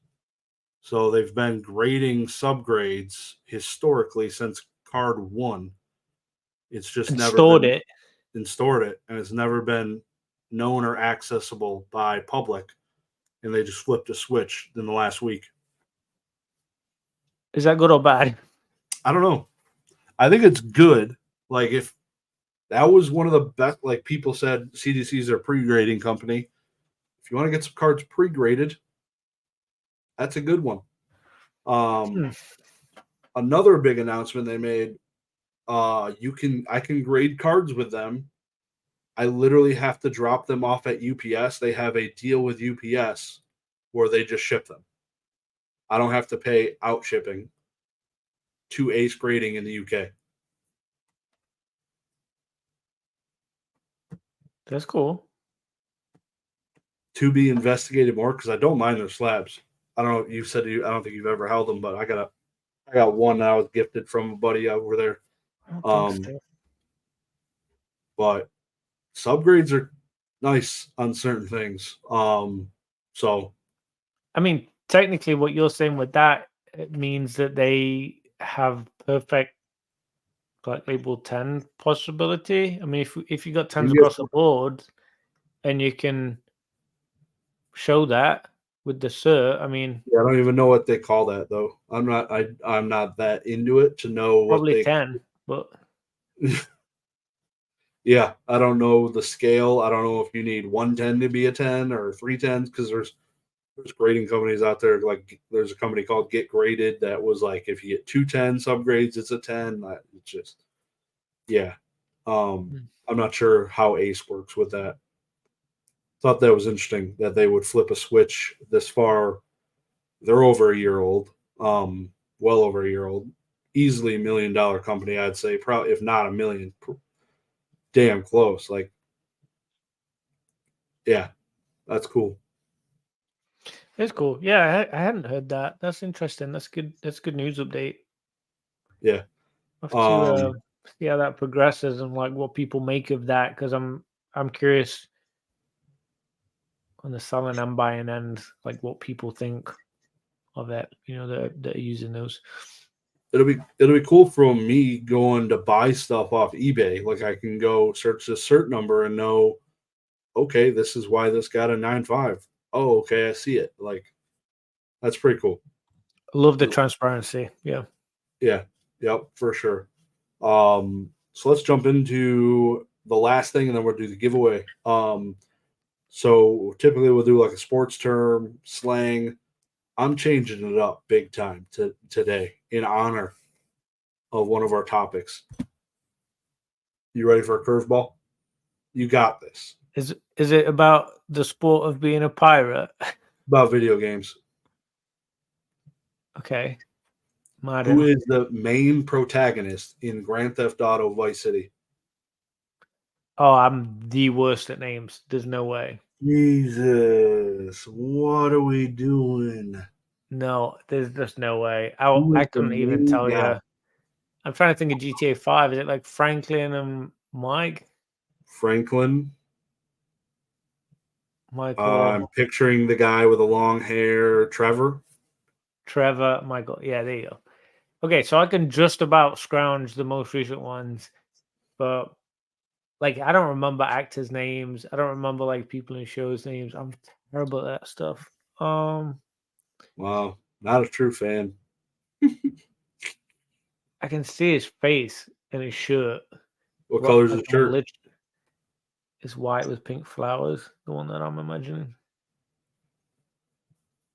So they've been grading subgrades historically since card 1. It's just And never stored been it. and stored it, and it's never been known or accessible by public. And they just flipped a switch in the last week. Is that good or bad? I don't know. I think it's good. Like, if that was one of the best, like people said, CDC is a pre-grading company. If you want to get some cards pre-graded, that's a good one. Another big announcement they made, I can grade cards with them. I literally have to drop them off at UPS. They have a deal with UPS where they just ship them. I don't have to pay out shipping to Ace Grading in the UK. That's cool. To be investigated more, because I don't mind their slabs. I don't know. You said I don't think you've ever held them, but I got one that I was gifted from a buddy over there. But subgrades are nice on certain things. So I mean, technically, what you're saying with that, it means that they have perfect Black Label 10 possibility. I mean, if you got 10s across the board and you can show that with the cert, I mean, yeah, I don't even know what they call that though. I'm not that into it to know what probably they 10, but yeah, I don't know the scale. I don't know if you need 110 to be a 10 or 310s, because there's grading companies out there. Like, there's a company called Get Graded that was like, if you get 210 subgrades, it's a 10. It's just, yeah. I'm not sure how Ace works with that. Thought that was interesting that they would flip a switch this far. They're over a year old, well over a year old. Easily $1 million company, I'd say. Probably, if not a million, damn close. Like, yeah, that's cool. it's cool. Yeah, I hadn't heard that. That's interesting. That's good. That's good news update. Yeah. I have to see how that progresses and like what people make of that, because I'm curious on the selling and buying end, like what people think of it. You know, that are using those. It'll be cool from me going to buy stuff off eBay. Like, I can go search this cert number and know, okay, this is why this got a 9.5. Oh, okay, I see it. Like, that's pretty cool. I love the transparency. Yeah. Yeah. Yep, for sure. So let's jump into the last thing, and then we'll do the giveaway. So typically we'll do like a sports term, slang. I'm changing it up big time today in honor of one of our topics. You ready for a curveball? You got this. Is it about the sport of being a pirate? About video games. Okay. Who is the main protagonist in Grand Theft Auto Vice City? Oh, I'm the worst at names. There's no way. Jesus, what are we doing? No, there's just no way. I couldn't even tell you. I'm trying to think of GTA 5. Is it like Franklin and Mike? Franklin. Michael. I'm picturing the guy with the long hair, Trevor. Trevor, Michael. Yeah, there you go. Okay, so I can just about scrounge the most recent ones, but like I don't remember actors' names. I don't remember like people in shows' names. I'm terrible at that stuff. Wow, not a true fan. I can see his face and his shirt. What color is Like, his shirt? It's white with pink flowers. The one that I'm imagining.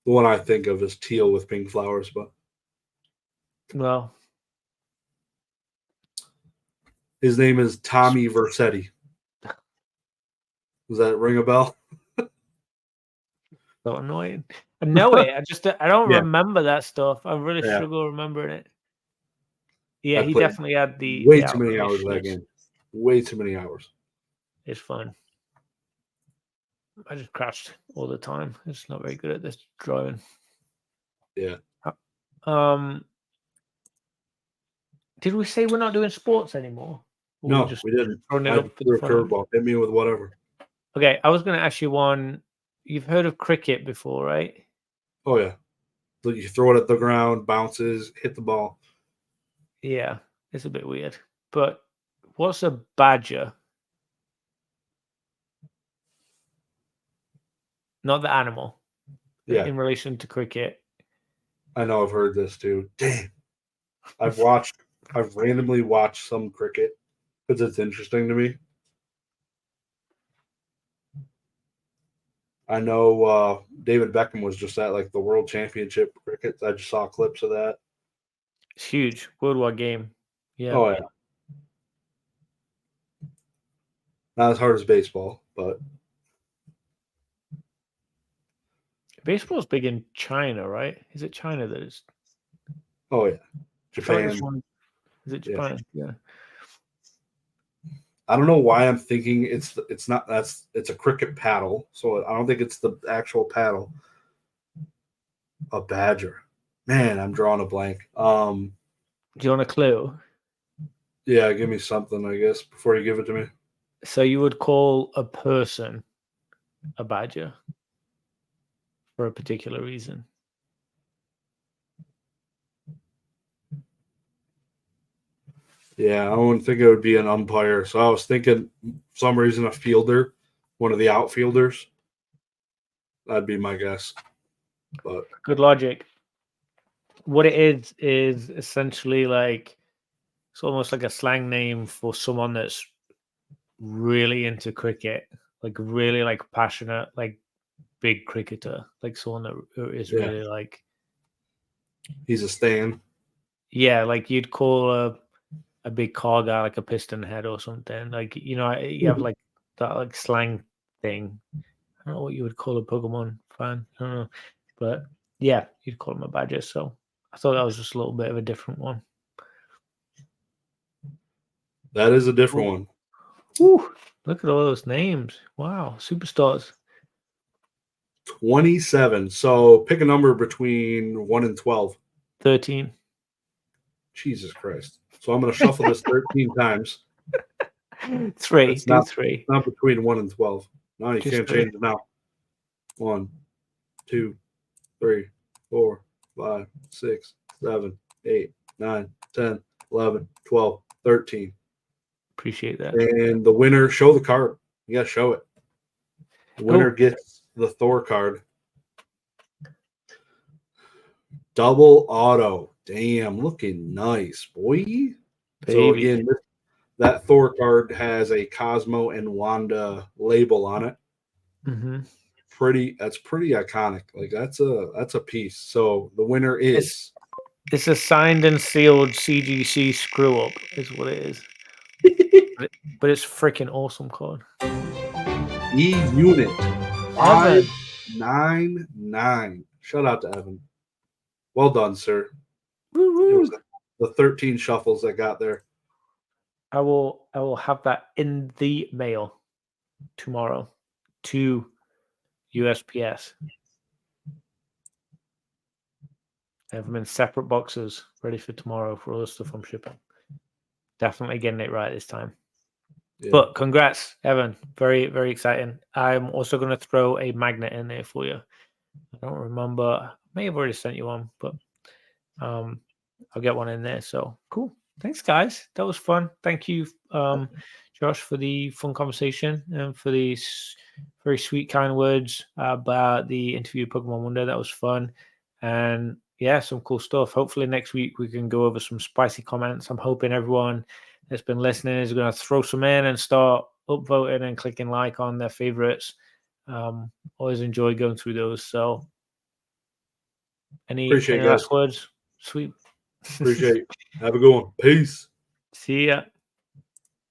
The one I think of is teal with pink flowers, but Well, his name is Tommy Vercetti. Does that ring a bell? so annoying. I know it. I don't Yeah. remember that stuff. I really struggle remembering it. Yeah, he played definitely had the way too many hours of that shirts. game. Way too many hours. It's fun. I just crashed all the time. It's not very good at this driving. Yeah. Did we say we're not doing sports anymore? Or No, we're just we didn't. throwing it I up for threw the a fun of it? curveball. Hit me with whatever. Okay, I was going to ask you one. You've heard of cricket before, right? Oh yeah, you throw it at the ground, bounces, hit the ball. Yeah, it's a bit weird. But what's a badger? Not the animal. But Yeah, in relation to cricket. I know. I've heard this too. Damn. I've randomly watched some cricket because it's interesting to me. I know David Beckham was just at like the World Championship cricket. I just saw clips of that. It's huge. Worldwide game. Yeah. Oh yeah, not as hard as baseball, but Baseball's big in China, right? Is it China that is? oh yeah, I feel like Japan. it's one. Is it Yeah. Japan? Yeah. I don't know why I'm thinking it's a cricket paddle, so I don't think it's the actual paddle. A badger, man, I'm drawing a blank. Do you want a clue? Yeah, give me something, I guess, before you give it to me. So you would call a person a badger for a particular reason. Yeah, I wouldn't think it would be an umpire. So I was thinking, for some reason, a fielder, one of the outfielders. That'd be my guess. But Good logic. What it is essentially like it's almost like a slang name for someone that's really into cricket, like really like passionate, like big cricketer, like someone that is Yeah. really like he's a stan. yeah, like you'd call a big car guy like a piston head or something. Like you know, you have like that like slang thing. I don't know what you would call a Pokemon fan. I don't know, but yeah, you'd call him a badger. So I thought that was just a little bit of a different one. That is a different one. Whew, look at all those names! Wow, superstars. 27. So pick a number between 1 and 12. 13. Jesus Christ. So I'm going to shuffle this 13 times. 3. It's Do not, 3. not between 1 and 12. No, you Just can't 3. change it now. 1, 2, 3, 4, 5, 6, 7, 8, 9, 10, 11, 12, 13. Appreciate that. And the winner, show the card. You got to show it. The winner gets the Thor card. Double auto. Damn, looking nice, boy. Baby. So again, that Thor card has a Cosmo and Wanda label on it. Mm-hmm. That's pretty iconic. Like that's a piece. So the winner is it's a signed and sealed CGC screw up, is what it is. but it's freaking awesome card. E-Unit Evan. 599. Shout out to Evan. Well done, sir. Woo-woo. It was the 13 shuffles that got there. I will have that in the mail tomorrow to USPS. I have them in separate boxes ready for tomorrow for all the stuff I'm shipping. Definitely getting it right this time. Yeah. But congrats, Evan. Very, very exciting. I'm also going to throw a magnet in there for you. I don't remember. I may have already sent you one, but I'll get one in there. So cool. Thanks, guys. That was fun. Thank you, Josh, for the fun conversation and for these very sweet, kind words about the interview Pokemon Wonder. That was fun. And yeah, some cool stuff. Hopefully next week we can go over some spicy comments. I'm hoping everyone that's been listening is going to throw some in and start upvoting and clicking like on their favorites. Always enjoy going through those. So any last words? Sweet. Appreciate it. Have a good one. Peace. See ya.